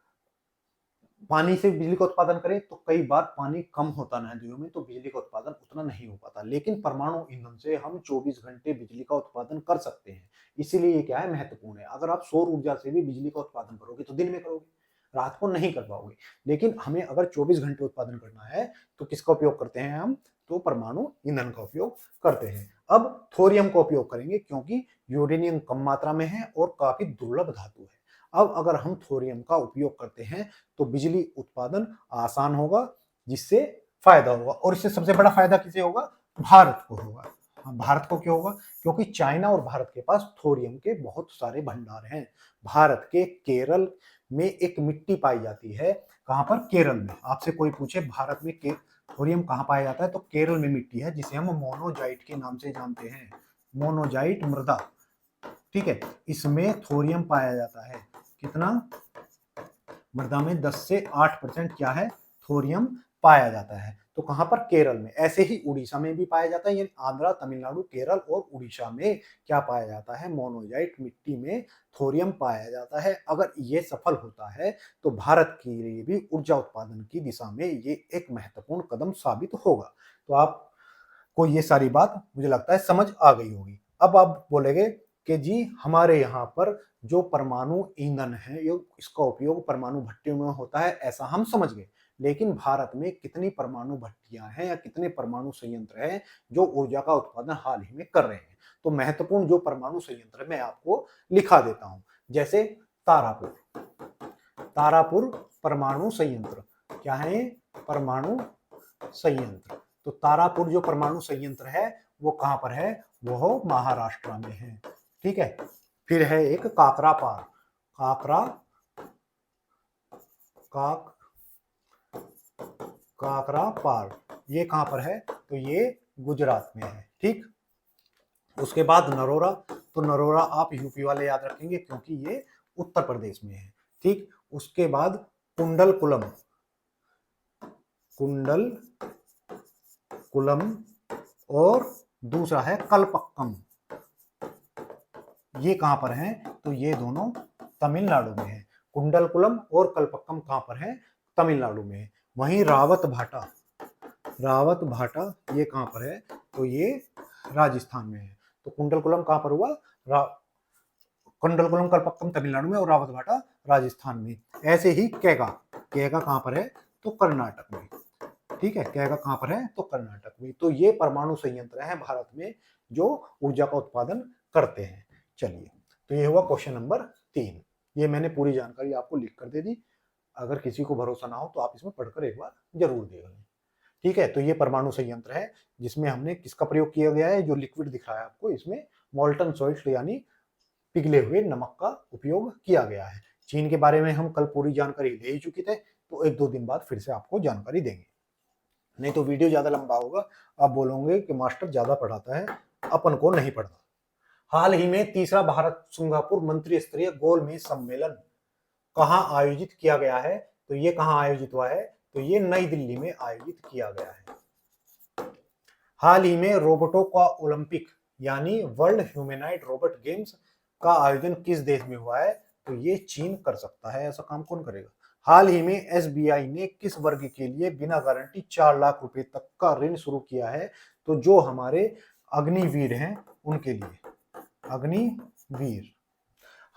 पानी से बिजली का उत्पादन करें तो कई बार पानी कम होता नदियों में, तो बिजली का उत्पादन उतना नहीं हो पाता। लेकिन परमाणु ईंधन से हम 24 घंटे बिजली का उत्पादन कर सकते हैं। इसीलिए ये क्या है, महत्वपूर्ण है। अगर आप सौर ऊर्जा से भी बिजली का उत्पादन करोगे तो दिन में करोगे, रात को नहीं कर पाओगे। लेकिन हमें अगर 24 घंटे उत्पादन करना है तो किसका उपयोग करते हैं हम, तो परमाणु ईंधन का उपयोग करते हैं। अब थोरियम का उपयोग करेंगे क्योंकि यूरेनियम कम मात्रा में है और काफी दुर्लभ धातु है। अब अगर हम थोरियम का उपयोग करते हैं तो बिजली उत्पादन आसान होगा, जिससे फायदा होगा। और इससे सबसे बड़ा फायदा किसे होगा, भारत को होगा। हाँ, भारत को क्यों होगा, क्योंकि चाइना और भारत के पास थोरियम के बहुत सारे भंडार हैं। भारत के केरल में एक मिट्टी पाई जाती है, कहां पर, केरल में। आपसे कोई पूछे भारत में थोरियम कहां पाया जाता है, तो केरल में मिट्टी है जिसे हम मोनोजाइट के नाम से जानते हैं, मोनोजाइट मृदा। ठीक है, इसमें थोरियम पाया जाता है। कितना? मृदा में 10 से 8% क्या है? थोरियम पाया जाता है। तो कहां पर? केरल में। ऐसे ही उड़ीसा में भी पाया जाता है, यानी आंध्र, तमिलनाडु, केरल और उड़ीसा में क्या पाया जाता है? मोनोजाइट मिट्टी में थोरियम पाया जाता है। अगर ये सफल होता है तो भारत के लिए भी ऊर्जा उत्पादन की दिशा में ये एक महत्वपूर्ण कदम साबित होगा। तो आपको ये सारी बात मुझे लगता है समझ आ गई होगी। अब आप बोलेंगे कि जी हमारे यहाँ पर जो परमाणु ईंधन है ये इसका उपयोग परमाणु भट्टियों में होता है, ऐसा हम समझ गए। लेकिन भारत में कितनी परमाणु भट्टियां हैं या कितने परमाणु संयंत्र हैं जो ऊर्जा का उत्पादन हाल ही में कर रहे हैं? तो महत्वपूर्ण जो परमाणु संयंत्र मैं आपको लिखा देता हूं, जैसे तारापुर। तारापुर परमाणु संयंत्र क्या है? परमाणु संयंत्र। तो तारापुर जो परमाणु संयंत्र है वो कहां पर है? वो महाराष्ट्र में है। ठीक है। फिर है एक काकरापार। काक काकरापार ये कहां पर है? तो ये गुजरात में है। ठीक। उसके बाद नरोरा। तो नरोरा आप यूपी वाले याद रखेंगे क्योंकि ये उत्तर प्रदेश में है। ठीक। उसके बाद कुंडलकुलम। और दूसरा है कलपक्कम। ये कहां पर है? तो ये दोनों तमिलनाडु में है। कुंडलकुलम और कलपक्कम कहां पर है? तमिलनाडु में है। वहीं रावत भाटा ये कहां पर है? तो ये राजस्थान में है। तो कुंडलकुलम कहां पर हुआ? कुंडलकुलम कलपक्कम तमिलनाडु में और रावत भाटा राजस्थान में। ऐसे ही कैगा कहां पर है? तो कर्नाटक में। ठीक है। कैगा कहां पर है? तो कर्नाटक में। तो ये परमाणु संयंत्र है भारत में जो ऊर्जा का उत्पादन करते हैं। चलिए, तो ये हुआ क्वेश्चन नंबर 3। ये मैंने पूरी जानकारी आपको लिख कर दे दी। अगर किसी को भरोसा ना हो तो आप इसमें पढ़कर एक बार जरूर देख लें। ठीक है। तो ये परमाणु संयंत्र है जिसमें हमने किसका प्रयोग किया गया है? जो लिक्विड दिख रहा है आपको, इसमें मोल्टन सॉल्ट यानी पिघले हुए नमक का उपयोग किया गया है। चीन के बारे में हम कल पूरी जानकारी ले ही चुके थे, तो 1-2 दिन बाद फिर से आपको जानकारी देंगे। नहीं तो वीडियो ज्यादा लंबा होगा, आप बोलोगे कि मास्टर ज्यादा पढ़ाता है, अपन को नहीं पढ़ता। हाल ही में तीसरा भारत सिंगापुर मंत्री स्तरीय गोलमेज सम्मेलन कहां आयोजित किया गया है? तो ये कहां आयोजित हुआ है? तो ये नई दिल्ली में आयोजित किया गया है। हाल ही में रोबोटों का ओलंपिक यानी वर्ल्ड ह्यूमैनॉइड रोबोट गेम्स का आयोजन किस देश में हुआ है? तो ये चीन कर सकता है। ऐसा काम कौन करेगा? हाल ही में एसबीआई ने किस वर्ग के लिए बिना गारंटी 4 लाख रुपए तक का ऋण शुरू किया है? तो जो हमारे अग्निवीर हैं उनके लिए। अग्निवीर।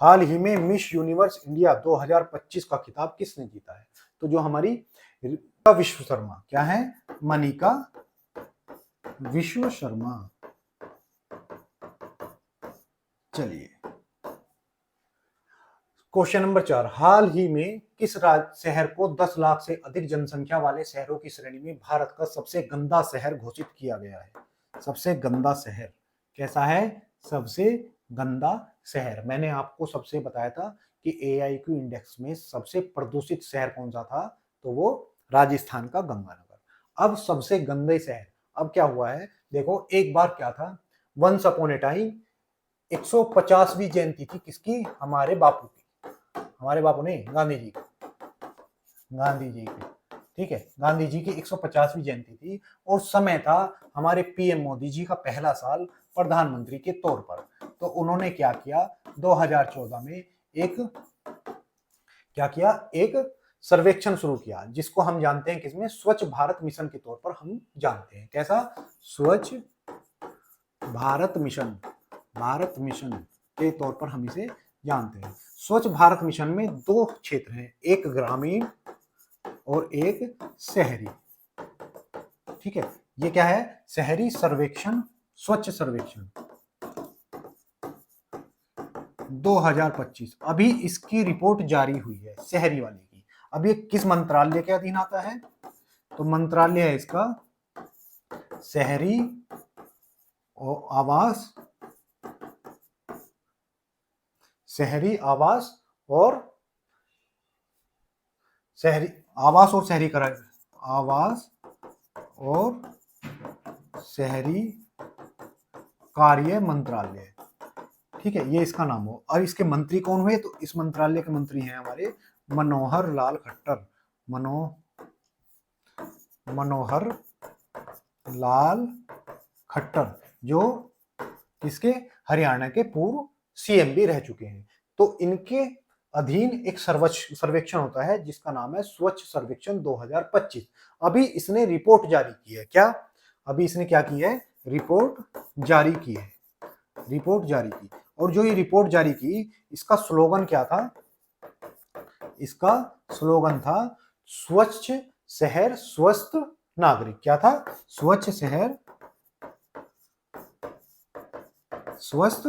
हाल ही में मिस यूनिवर्स इंडिया 2025 का खिताब किसने जीता है? तो जो हमारी मनिका विश्व शर्मा। क्या है? मनिका विश्व शर्मा। चलिए, क्वेश्चन नंबर 4। हाल ही में किस शहर को 10 लाख से अधिक जनसंख्या वाले शहरों की श्रेणी में भारत का सबसे गंदा शहर घोषित किया गया है? सबसे गंदा शहर कैसा है? सबसे गंदा शहर। मैंने आपको सबसे बताया था कि AIQ इंडेक्स में सबसे प्रदूषित शहर कौन सा था? तो वो राजस्थान का गंगानगर। अब सबसे गंदे शहर, अब क्या हुआ है देखो, एक बार क्या था, वंस अपॉन ए टाइम 150वीं जयंती थी किसकी? हमारे बापू की। हमारे बापू नहीं, गांधी जी की। ठीक है। गांधी जी की 150वीं जयंती थी और समय था हमारे PM मोदी जी का पहला साल प्रधानमंत्री के तौर पर। तो उन्होंने क्या किया? 2014 में एक सर्वेक्षण शुरू किया जिसको हम जानते हैं किसमें? स्वच्छ भारत मिशन के तौर पर हम जानते हैं। कैसा? स्वच्छ भारत मिशन के तौर पर हम इसे जानते हैं। स्वच्छ भारत मिशन में 2 क्षेत्र हैं, एक ग्रामीण और एक शहरी। ठीक है। ये क्या है? शहरी सर्वेक्षण, स्वच्छ सर्वेक्षण 2025। अभी इसकी रिपोर्ट जारी हुई है शहरी वाले की। अब ये किस मंत्रालय के अधीन आता है? तो मंत्रालय है इसका शहरी आवास और शहरी कार्य मंत्रालय। ठीक है, ये इसका नाम हो। और इसके मंत्री कौन हुए, तो इस मंत्रालय के मंत्री हैं हमारे मनोहर लाल खट्टर, मनोहर लाल खट्टर, जो किसके, हरियाणा के पूर्व सीएम भी रह चुके हैं। तो इनके अधीन एक सर्वेक्षण होता है जिसका नाम है स्वच्छ सर्वेक्षण 2025। अभी इसने रिपोर्ट जारी की है। क्या, अभी इसने क्या की है, रिपोर्ट जारी की है, रिपोर्ट जारी की। और जो ये रिपोर्ट जारी की, इसका स्लोगन क्या था, इसका स्लोगन था स्वच्छ शहर स्वस्थ नागरिक। क्या था, स्वच्छ शहर स्वस्थ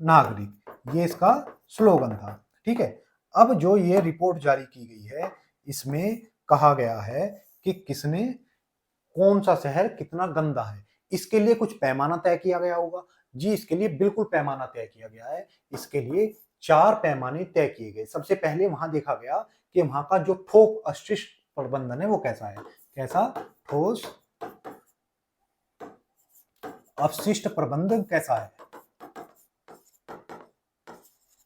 नागरिक, ये इसका स्लोगन था। ठीक है, अब जो ये रिपोर्ट जारी की गई है, इसमें कहा गया है कि किसने, कौन सा शहर कितना गंदा है। इसके लिए कुछ पैमाना तय किया गया होगा। जी, इसके लिए बिल्कुल पैमाना तय किया गया है। इसके लिए 4 पैमाने तय किए गए। सबसे पहले वहां देखा गया कि वहां का जो ठोस अपशिष्ट प्रबंधन है वो कैसा है। कैसा, ठोस अपशिष्ट प्रबंधन कैसा है,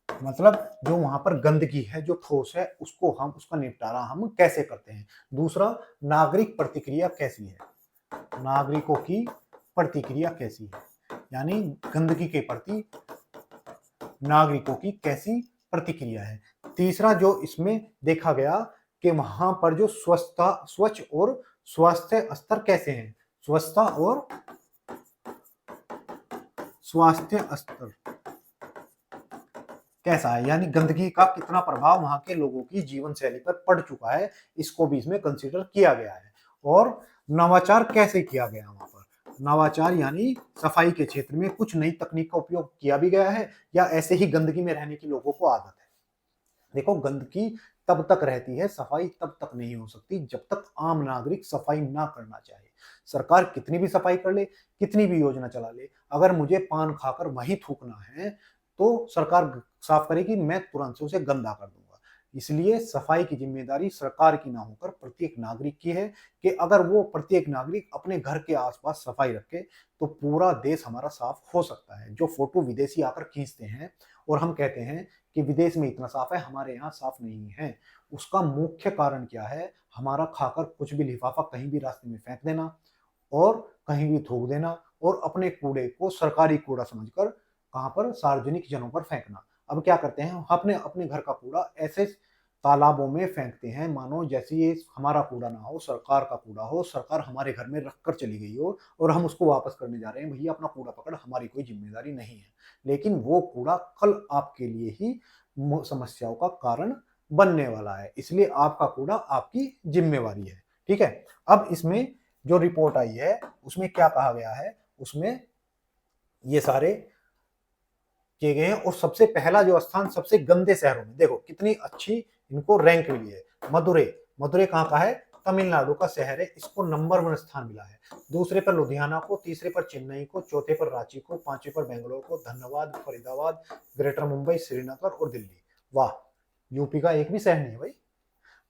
मतलब जो वहां पर गंदगी है, जो ठोस है, उसको हम, उसका निपटारा हम कैसे करते हैं। दूसरा, नागरिक प्रतिक्रिया कैसी है, नागरिकों की प्रतिक्रिया कैसी है, यानी गंदगी के प्रति नागरिकों की कैसी प्रतिक्रिया है। तीसरा, जो इसमें देखा गया कि वहां पर जो स्वच्छता, स्वच्छ और स्वास्थ्य स्तर कैसे हैं, स्वच्छता और स्वास्थ्य स्तर कैसा है, यानी गंदगी का कितना प्रभाव वहां के लोगों की जीवन शैली पर पड़ चुका है, इसको भी इसमें कंसीडर किया गया है। और नवाचार कैसे किया गया वहां पर, नवाचार यानी सफाई के क्षेत्र में कुछ नई तकनीक का उपयोग किया भी गया है, या ऐसे ही गंदगी में रहने की लोगों को आदत है। देखो, गंदगी तब तक रहती है, सफाई तब तक नहीं हो सकती जब तक आम नागरिक सफाई ना करना चाहे। सरकार कितनी भी सफाई कर ले, कितनी भी योजना चला ले, अगर मुझे पान खाकर वहीं थूकना है तो सरकार साफ करेगी, मैं तुरंत से उसे गंदा कर दूंगा। इसलिए सफाई की जिम्मेदारी सरकार की ना होकर प्रत्येक नागरिक की है, कि अगर वो प्रत्येक नागरिक अपने घर के आसपास सफाई रखे तो पूरा देश हमारा साफ हो सकता है। जो फोटो विदेशी आकर खींचते हैं और हम कहते हैं कि विदेश में इतना साफ है, हमारे यहाँ साफ नहीं है, उसका मुख्य कारण क्या है, हमारा खाकर कुछ भी लिफाफा कहीं भी रास्ते में फेंक देना और कहीं भी थूक देना, और अपने कूड़े को सरकारी कूड़ा समझकर कहां पर, सार्वजनिक जनों पर फेंकना। अब क्या करते हैं, हम अपने अपने घर का कूड़ा ऐसे तालाबों में फेंकते हैं मानो जैसे ये हमारा कूड़ा ना हो, सरकार का कूड़ा हो, सरकार हमारे घर में रखकर चली गई हो और हम उसको वापस करने जा रहे हैं। भैया, अपना कूड़ा पकड़, हमारी कोई जिम्मेदारी नहीं है। लेकिन वो कूड़ा कल आपके लिए ही समस्याओं का कारण बनने वाला है, इसलिए आपका कूड़ा आपकी जिम्मेवारी है। ठीक है, अब इसमें जो रिपोर्ट आई है उसमें क्या कहा गया है, उसमें ये सारे किए गए हैं। और सबसे पहला जो स्थान सबसे गंदे शहरों में, देखो कितनी अच्छी इनको रैंक मिली है। मदुरै, मदुरै कहाँ का है, तमिलनाडु का शहर है, इसको नंबर 1 स्थान मिला है। दूसरे पर लुधियाना को, तीसरे पर चेन्नई को, चौथे पर रांची को, पांचवे पर बेंगलोर को, धनबाद, फरीदाबाद, ग्रेटर मुंबई, श्रीनगर और दिल्ली। वाह, यूपी का एक भी शहर नहीं है भाई।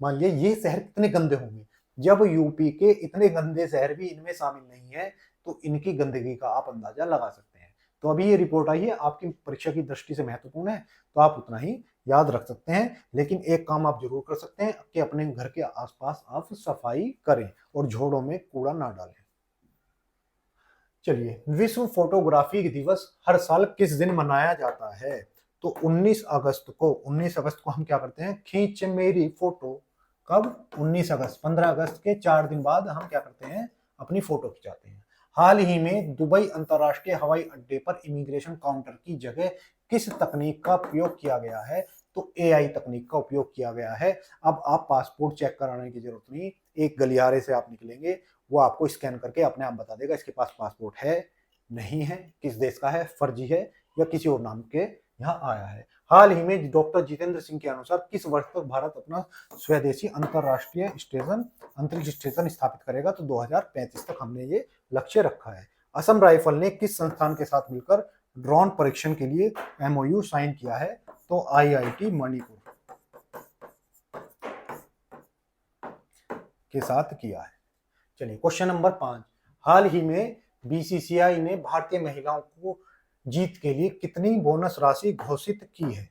मान लिया ये शहर कितने गंदे होंगे, जब यूपी के इतने गंदे शहर भी इनमें शामिल नहीं है तो इनकी गंदगी का आप अंदाजा लगा सकते हैं। तो अभी ये रिपोर्ट आई है, आपकी परीक्षा की दृष्टि से महत्वपूर्ण है, तो आप उतना ही याद रख सकते हैं। लेकिन एक काम आप जरूर कर सकते हैं कि अपने घर के आसपास आप सफाई करें और झोड़ों में कूड़ा ना डालें। चलिए, विश्व फोटोग्राफी दिवस हर साल किस दिन मनाया जाता है, तो 19 अगस्त को। 19 अगस्त को हम क्या करते हैं, खींच मेरी फोटो। कब, 19 अगस्त, 15 अगस्त के 4 दिन बाद हम क्या करते हैं, अपनी फोटो खिंचाते हैं। हाल ही में दुबई अंतर्राष्ट्रीय हवाई अड्डे पर इमिग्रेशन काउंटर की जगह किस तकनीक का प्रयोग किया गया है, तो एआई तकनीक का उपयोग किया गया है। अब आप पासपोर्ट चेक कराने की जरूरत नहीं, एक गलियारे से आप निकलेंगे, वो आपको स्कैन करके अपने आप बता देगा इसके पास पासपोर्ट है, नहीं है, किस देश का है, फर्जी है या किसी और नाम के यहाँ आया है। हाल ही में डॉक्टर जितेंद्र सिंह के अनुसार किस वर्ष तक भारत अपना स्वदेशी अंतरराष्ट्रीय स्टेशन, अंतरिक्ष स्टेशन स्थापित करेगा, तो 2035 तक हमने ये लक्ष्य रखा है। असम राइफल ने किस संस्थान के साथ मिलकर ड्रोन परीक्षण के लिए एमओयू साइन किया है, तो आईआईटी मणिपुर के साथ किया है। चलिए, क्वेश्चन नंबर 5, हाल ही में बीसीसीआई ने भारतीय महिलाओं को जीत के लिए कितनी बोनस राशि घोषित की है।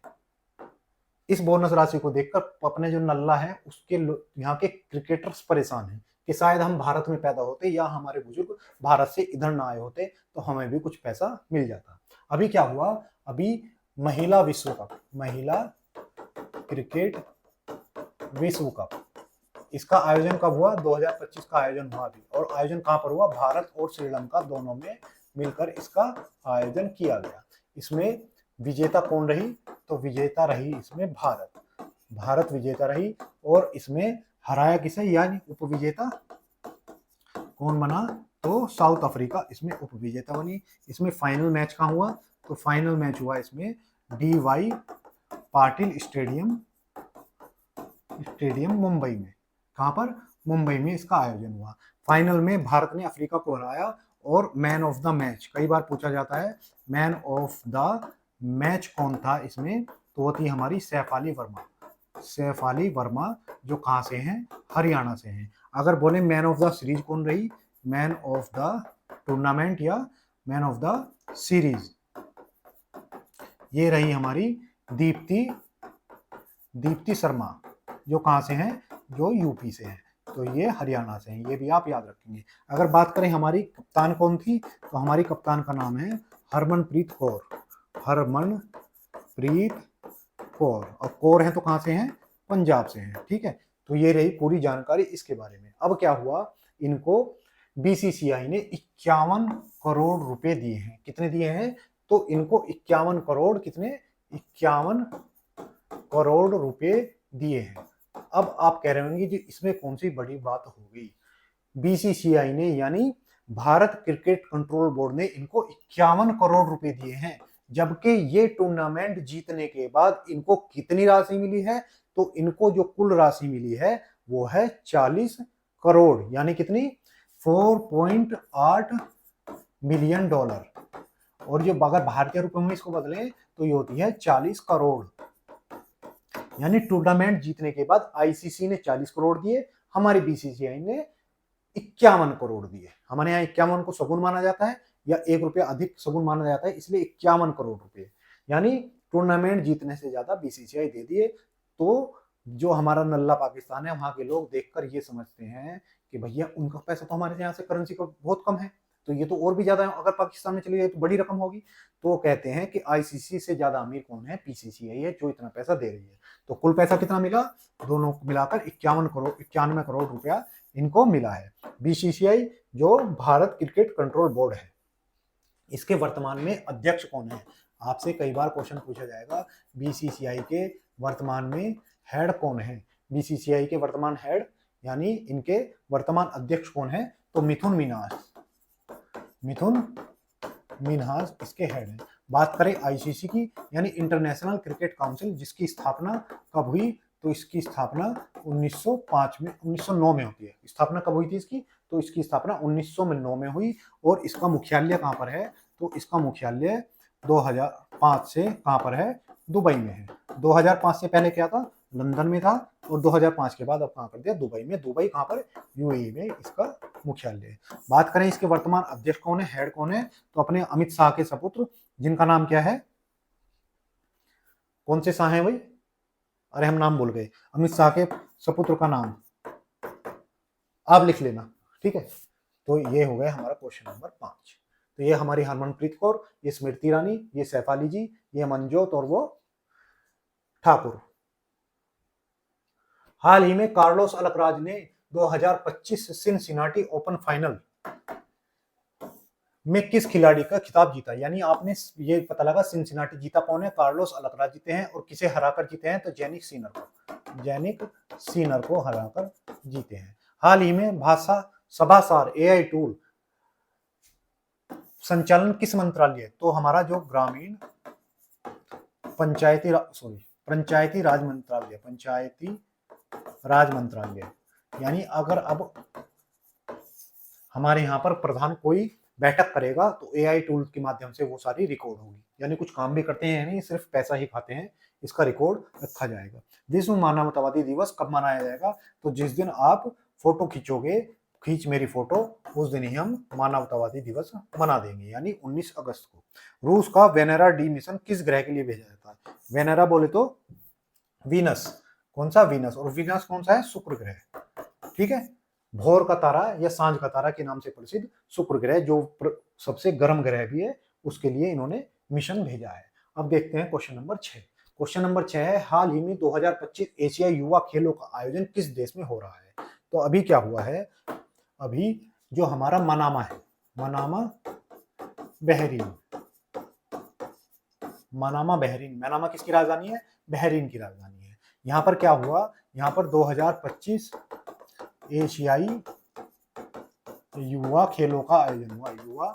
इस बोनस राशि को देखकर अपने जो नल्ला है उसके यहाँ के क्रिकेटर्स परेशान हैं कि शायद हम भारत में पैदा होते या हमारे बुजुर्ग भारत से इधर ना आए होते तो हमें भी कुछ पैसा मिल जाता। अभी क्या हुआ, अभी महिला विश्व कप, महिला क्रिकेट विश्व कप, इसका आयोजन कब हुआ, 2025 का आयोजन हुआ अभी। और आयोजन कहाँ पर हुआ, भारत और श्रीलंका दोनों में मिलकर इसका आयोजन किया गया। इसमें विजेता कौन रही, तो विजेता रही इसमें भारत, भारत विजेता रही। और इसमें हराया किसे, यानी उपविजेता कौन बना, तो साउथ अफ्रीका इसमें उपविजेता बनी। इसमें फाइनल मैच कहाँ हुआ, तो फाइनल मैच हुआ इसमें DY पाटिल स्टेडियम मुंबई में। कहां पर, मुंबई में इसका आयोजन हुआ। फाइनल में भारत ने अफ्रीका को हराया। और मैन ऑफ द मैच कई बार पूछा जाता है, मैन ऑफ द मैच कौन था इसमें, तो वो थी हमारी सैफ अली वर्मा, सैफ अली वर्मा जो कहां से हैं, हरियाणा से हैं। अगर बोले मैन ऑफ द सीरीज कौन रही, मैन ऑफ द टूर्नामेंट या मैन ऑफ द सीरीज, ये रही हमारी दीप्ति शर्मा, जो कहां से हैं, जो यूपी से हैं, तो ये हरियाणा से हैं, ये भी आप याद रखेंगे। अगर बात करें हमारी कप्तान कौन थी, तो हमारी कप्तान का नाम है हरमनप्रीत कौर, हरमनप्रीत कौर। और कौर है तो कहां से हैं, पंजाब से हैं, ठीक है। तो ये रही पूरी जानकारी इसके बारे में। अब क्या हुआ, इनको BCCI ने 51 करोड़ रुपए दिए हैं। कितने दिए हैं, तो इनको 51 करोड़, कितने, 51 करोड़ रुपए दिए हैं। अब आप कह रहे होंगे कि इसमें कौन सी बड़ी बात हो गई, BCCI ने यानी भारत क्रिकेट कंट्रोल बोर्ड ने इनको 51 करोड़ रुपए दिए हैं, जबकि ये टूर्नामेंट जीतने के बाद इनको कितनी राशि मिली है, तो इनको जो कुल राशि मिली है वो है 40 करोड़, यानी कितनी, 4.8 मिलियन डॉलर। और जो अगर भारतीय रुपए में इसको बदलें तो ये होती है 40 करोड़। यानी टूर्नामेंट जीतने के बाद ICC ने 40 करोड़ दिए, हमारी BCCI ने 51 करोड़ दिए। हमारे यहाँ 51 को सगुन माना जाता है या 1 रुपया अधिक सगुन माना जाता है, इसलिए 51 करोड़ रुपए, यानी टूर्नामेंट जीतने से ज्यादा BCCI दे दिए। तो जो हमारा नल्ला पाकिस्तान है, वहां के लोग देखकर ये समझते हैं कि भैया उनका पैसा तो हमारे यहाँ से करेंसी का बहुत कम है, तो ये तो और भी ज्यादा है, अगर पाकिस्तान में चली जाए तो बड़ी रकम होगी। तो कहते हैं कि ICC से ज्यादा अमीर कौन है, BCCI है, जो इतना पैसा दे रही है। तो कुल पैसा कितना मिला, दोनों मिलाकर 91 करोड़ रुपया इनको मिला है। BCCI जो भारत क्रिकेट कंट्रोल बोर्ड है, इसके वर्तमान में अध्यक्ष कौन है, आपसे कई बार क्वेश्चन पूछा जाएगा, BCCI के वर्तमान में हेड कौन है। BCCI के वर्तमान हेड यानी इनके वर्तमान अध्यक्ष कौन है, तो मिथुन मिन्हास इसके हेड हैं। बात करें ICC की, यानी इंटरनेशनल क्रिकेट काउंसिल, जिसकी स्थापना कब हुई, तो इसकी स्थापना 1909 में होती है। स्थापना कब हुई थी इसकी, तो इसकी स्थापना 1909 में हुई। और इसका मुख्यालय कहाँ पर है, तो इसका मुख्यालय 2005 से कहाँ पर है, दुबई में है। 2005 से पहले क्या था, लंदन में था, और 2005 के बाद अब कहाँ कर दिया, दुबई में। दुबई कहाँ पर, UAE में इसका मुख्यालय है। बात करें इसके वर्तमान अध्यक्ष कौन है, हेड कौन है, तो अपने अमित शाह के सपुत्र, जिनका नाम क्या है, कौन से शाह हैं भाई, अरे हम नाम भूल गए, अमित शाह के सपुत्र का नाम आप लिख लेना, ठीक है। तो ये हो गया हमारा क्वेश्चन नंबर 5। तो ये हमारी हरमनप्रीत कौर, ये स्मृति ईरानी, ये सैफ अली जी, ये मनजोत और वो ठाकुर। हाल ही में कार्लोस अलकराज ने 2025 सिनसिनाटी ओपन फाइनल में किस खिलाड़ी का खिताब जीता, यानी आपने ये पता लगा सिनसिनाटी जीता कौन है, कार्लोस अलकराज जीते हैं। और किसे हराकर जीते हैं, तो जैनिक सीनर को हराकर जीते हैं। हाल ही में भाषा सभासार AI टूल संचालन किस मंत्रालय, तो हमारा जो ग्रामीण पंचायती राज मंत्रालय। यानी अगर अब हमारे यहाँ पर प्रधान कोई बैठक करेगा तो AI टूल के माध्यम से वो सारी रिकॉर्ड होगी, यानी कुछ काम भी करते हैं, नहीं सिर्फ पैसा ही खाते हैं, इसका रिकॉर्ड रखा जाएगा। विश्व मानवतावादी दिवस कब मनाया जाएगा, तो जिस दिन आप फोटो खींचोगे खींच मेरी फोटो, उस दिन ही हम मानवतावादी दिवस मना देंगे, यानी 19 अगस्त को। रूस का वेनेरा डी मिशन किस ग्रह के लिए भेजा जाता है? वेनेरा बोले तो वीनस। कौन सा? वीनस। और वीनस कौन सा है? शुक्र ग्रह। ठीक है, भोर का तारा या सांझ का तारा के नाम से प्रसिद्ध शुक्र ग्रह, जो सबसे गर्म ग्रह भी है, उसके लिए इन्होंने मिशन भेजा है। अब देखते हैं क्वेश्चन नंबर 6। क्वेश्चन नंबर 6 है, हाल ही में 2025 एशियाई युवा खेलों का आयोजन किस देश में हो रहा है? तो अभी क्या हुआ है, अभी जो हमारा मनामा है, Manama Bahrain, Manama Bahrain, Manama किसकी राजधानी है? बहरीन की राजधानी है। यहाँ पर क्या हुआ, यहाँ पर 2025 एशियाई युवा खेलों का आयोजन हुआ, युवा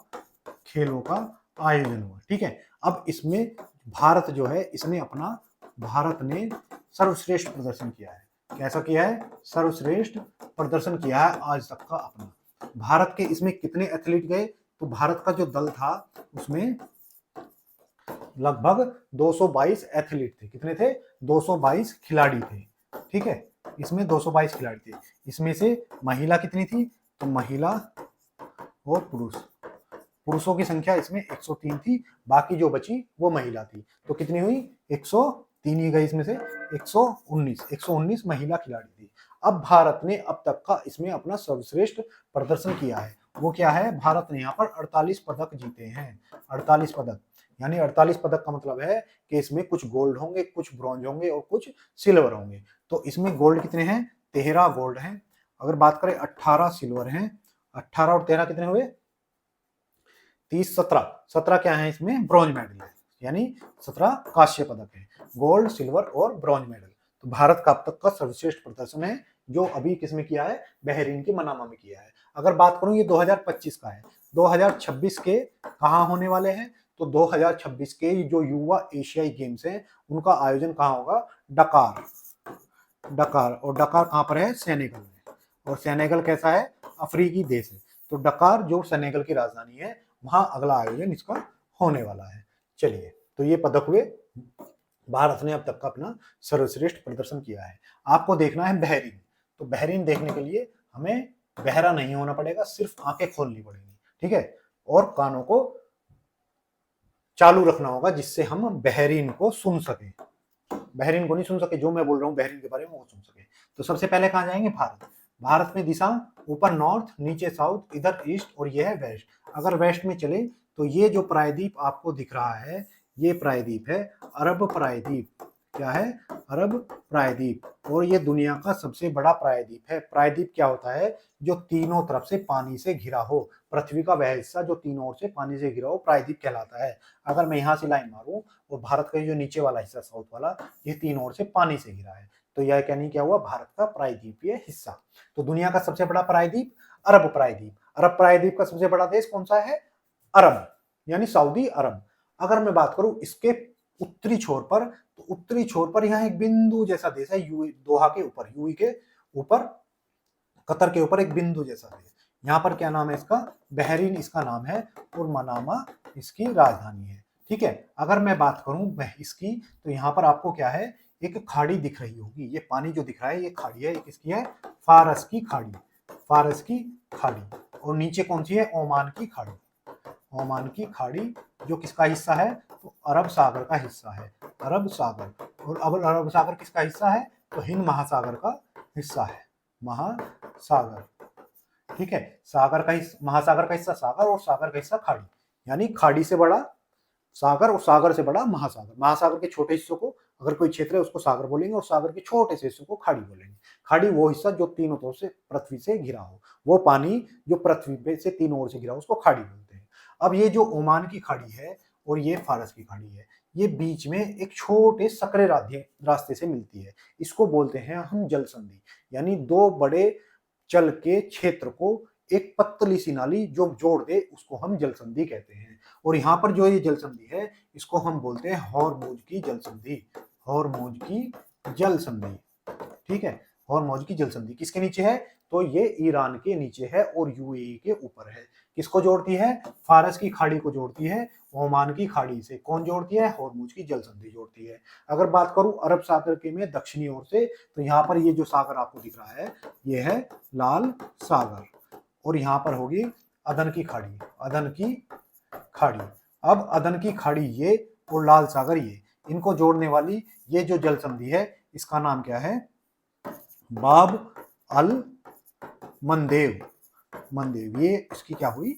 खेलों का आयोजन हुआ। ठीक है, अब इसमें भारत जो है, इसने अपना, भारत ने सर्वश्रेष्ठ प्रदर्शन किया है। कैसा किया है? सर्वश्रेष्ठ प्रदर्शन किया है आज तक का अपना। भारत के इसमें कितने एथलीट गए? तो भारत का जो दल था उसमें लगभग 222 एथलीट थे। कितने थे? 222 खिलाड़ी थे। ठीक है, इसमें 222 खिलाड़ी थे। इसमें से महिला कितनी थी? तो महिला और पुरुष, पुरुषों की संख्या इसमें 103 थी, बाकी जो बची वो महिला थी। तो कितनी हुई? 103 ही गई, इसमें से 119 महिला खिलाड़ी थी। अब भारत ने अब तक का इसमें अपना सर्वश्रेष्ठ प्रदर्शन किया है। वो क्या है? भारत ने यहाँ पर 48 पदक जीते हैं। 48 पदक, यानी 48 पदक का मतलब है कि इसमें कुछ गोल्ड होंगे, कुछ ब्रॉन्ज होंगे और कुछ सिल्वर होंगे। तो इसमें गोल्ड कितने हैं? 13 गोल्ड हैं। अगर बात करें 18 सिल्वर हैं, 18 और 13 कितने हुए? 30, 17 क्या है? इसमें ब्रॉन्ज मेडल है, यानी 17 कांस्य पदक है, गोल्ड, सिल्वर और ब्रॉन्ज मेडल। तो भारत का अब तक का सर्वश्रेष्ठ प्रदर्शन है, जो अभी किसमें किया है? बहरीन के मनामा में किया है। अगर बात करूं, ये 2025 का है, 2026 के कहाँ होने वाले हैं? तो 2026 के जो युवा एशियाई गेम्स हैं, उनका आयोजन कहाँ होगा? डकार। डकार, और डकार कहाँ पर है? सेनेगल में। और सेनेगल कैसा है? अफ्रीकी देश है। तो डकार जो सेनेगल की राजधानी है, वहां अगला आयोजन इसका होने वाला है। चलिए, तो ये पदक हुए, भारत ने अब तक का अपना सर्वश्रेष्ठ प्रदर्शन किया है। आपको देखना है बहरीन। तो बहरीन देखने के लिए हमें बहरा नहीं होना पड़ेगा, सिर्फ आंखें खोलनी पड़ेंगी। ठीक है, और कानों को चालू रखना होगा, जिससे हम बहरीन को सुन सके। बहरीन को नहीं सुन सके, जो मैं बोल रहा हूँ बहरीन के बारे में वो सुन सके। तो सबसे पहले कहाँ जाएंगे? भारत। भारत में दिशा, ऊपर नॉर्थ, नीचे साउथ, इधर ईस्ट और ये है वेस्ट। अगर वेस्ट में चले तो ये जो प्रायद्वीप आपको दिख रहा है, ये प्रायद्वीप है अरब प्रायद्वीप। क्या है? अरब प्रायद्वीप। और ये दुनिया का सबसे बड़ा प्रायद्वीप है। प्रायद्वीप क्या होता है? जो तीनों तरफ से पानी से घिरा हो, पृथ्वी का वह हिस्सा जो तीनों ओर से पानी से घिरा हो, प्रायद्वीप कहलाता है। अगर मैं यहाँ से लाइन मारूं और भारत का जो नीचे वाला हिस्सा, साउथ वाला, ये तीनों ओर से पानी से घिरा है, तो यह क्या नहीं, क्या हुआ? भारत का प्रायद्वीपीय हिस्सा। तो दुनिया का सबसे बड़ा प्रायद्वीप अरब प्रायद्वीप। अरब प्रायद्वीप का सबसे बड़ा देश कौन सा है? अरब, यानी सऊदी अरब। अगर मैं बात करूं इसके उत्तरी छोर पर, तो उत्तरी छोर पर यहाँ एक बिंदु जैसा देश है, यूएई, दोहा के ऊपर, यूएई के ऊपर, कतर के ऊपर एक बिंदु जैसा देश। यहाँ पर क्या नाम है इसका? बहरीन इसका नाम है, और मनामा इसकी राजधानी है। ठीक है, अगर मैं बात करूं इसकी, तो यहाँ पर आपको क्या है? एक खाड़ी दिख रही होगी। ये पानी जो दिख रहा है ये खाड़ी है, ये किसकी है? फारस की खाड़ी, फारस की खाड़ी। और नीचे कौन सी है? ओमान की खाड़ी। ओमान की खाड़ी जो किसका हिस्सा है? तो अरब सागर का हिस्सा है, अरब सागर। और अब अरब सागर किसका हिस्सा है? तो हिंद महासागर का हिस्सा है, महासागर। ठीक है, सागर का महासागर का हिस्सा सागर, और सागर का हिस्सा खाड़ी, यानी खाड़ी से बड़ा सागर और सागर से बड़ा महासागर। महासागर के छोटे हिस्सों को अगर कोई क्षेत्र है उसको सागर बोलेंगे, और सागर के छोटे से हिस्सों को खाड़ी बोलेंगे। खाड़ी वो हिस्सा जो तीनों तरफ से पृथ्वी से घिरा हो, वो पानी जो पृथ्वी पे से तीनों ओर से घिरा हो, उसको खाड़ी बोलते हैं। अब ये जो ओमान की खाड़ी है और ये फारस की खाड़ी है, ये बीच में एक छोटे सकरे रास्ते से मिलती है। इसको बोलते हैं हम जल संधि, यानी दो बड़े जल के क्षेत्र को एक पतली सी नाली जो जोड़ दे, उसको हम जल संधि कहते हैं। और यहाँ पर जो ये जल संधि है, इसको हम बोलते हैं हॉर्मुज की जल संधि, हॉर्मुज की जल संधि। ठीक है, हॉर्मुज की जल संधि किसके नीचे है? तो ये ईरान के नीचे है और यूएई के ऊपर है। किसको जोड़ती है? फारस की खाड़ी को जोड़ती है। ओमान की खाड़ी से कौन जोड़ती है? हॉर्मुज की जल संधि जोड़ती है। अगर बात करूं अरब सागर के में दक्षिणी ओर से, तो यहाँ पर ये जो सागर आपको दिख रहा है, ये है लाल सागर। और यहाँ पर होगी अदन की खाड़ी, अदन की खाड़ी। अब अदन की खाड़ी ये और लाल सागर ये, इनको जोड़ने वाली ये जो जल संधि है इसका नाम क्या है? बाब अल मंदेव, मंदेव, ये इसकी क्या हुई?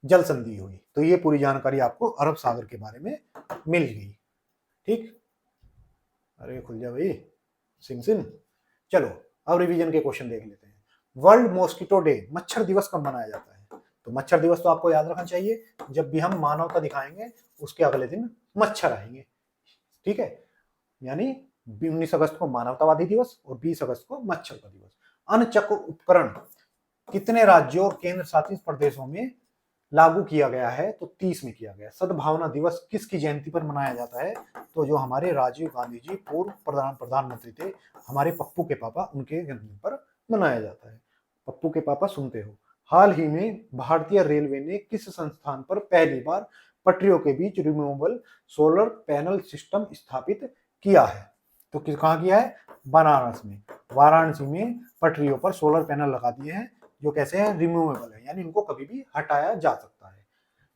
जल संधि हुई। तो ये पूरी जानकारी आपको अरब सागर के बारे में मिल गई। ठीक, अरे खुल जा भाई सिंह सिंह। चलो अब रिवीजन के क्वेश्चन देख लेते हैं। वर्ल्ड मॉस्किटो डे, मच्छर दिवस कब मनाया जाता है? तो मच्छर दिवस तो आपको याद रखना चाहिए, जब भी हम मानवता दिखाएंगे उसके अगले दिन मच्छर आएंगे। ठीक है, यानी 19 अगस्त को मानवतावादी दिवस और 20 अगस्त को मच्छर का दिवस। अणचक्र उपकरण कितने राज्यों और केंद्र शासित प्रदेशों में लागू किया गया है? तो 30 में किया गया। सद्भावना दिवस किसकी जयंती पर मनाया जाता है? तो जो हमारे राजीव गांधी जी पूर्व प्रधानमंत्री थे, हमारे पप्पू के पापा, उनके जन्मदिन पर मनाया जाता है। पप्पू के पापा सुनते हो। हाल ही में भारतीय रेलवे ने किस संस्थान पर पहली बार पटरियों के बीच रिमूवेबल सोलर पैनल सिस्टम स्थापित किया है? तो कहाँ किया है? बनारस में, वाराणसी में पटरियों पर सोलर पैनल लगा दिए हैं जो कैसे है? रिमूवेबल है, यानी इनको कभी भी हटाया जा सकता है।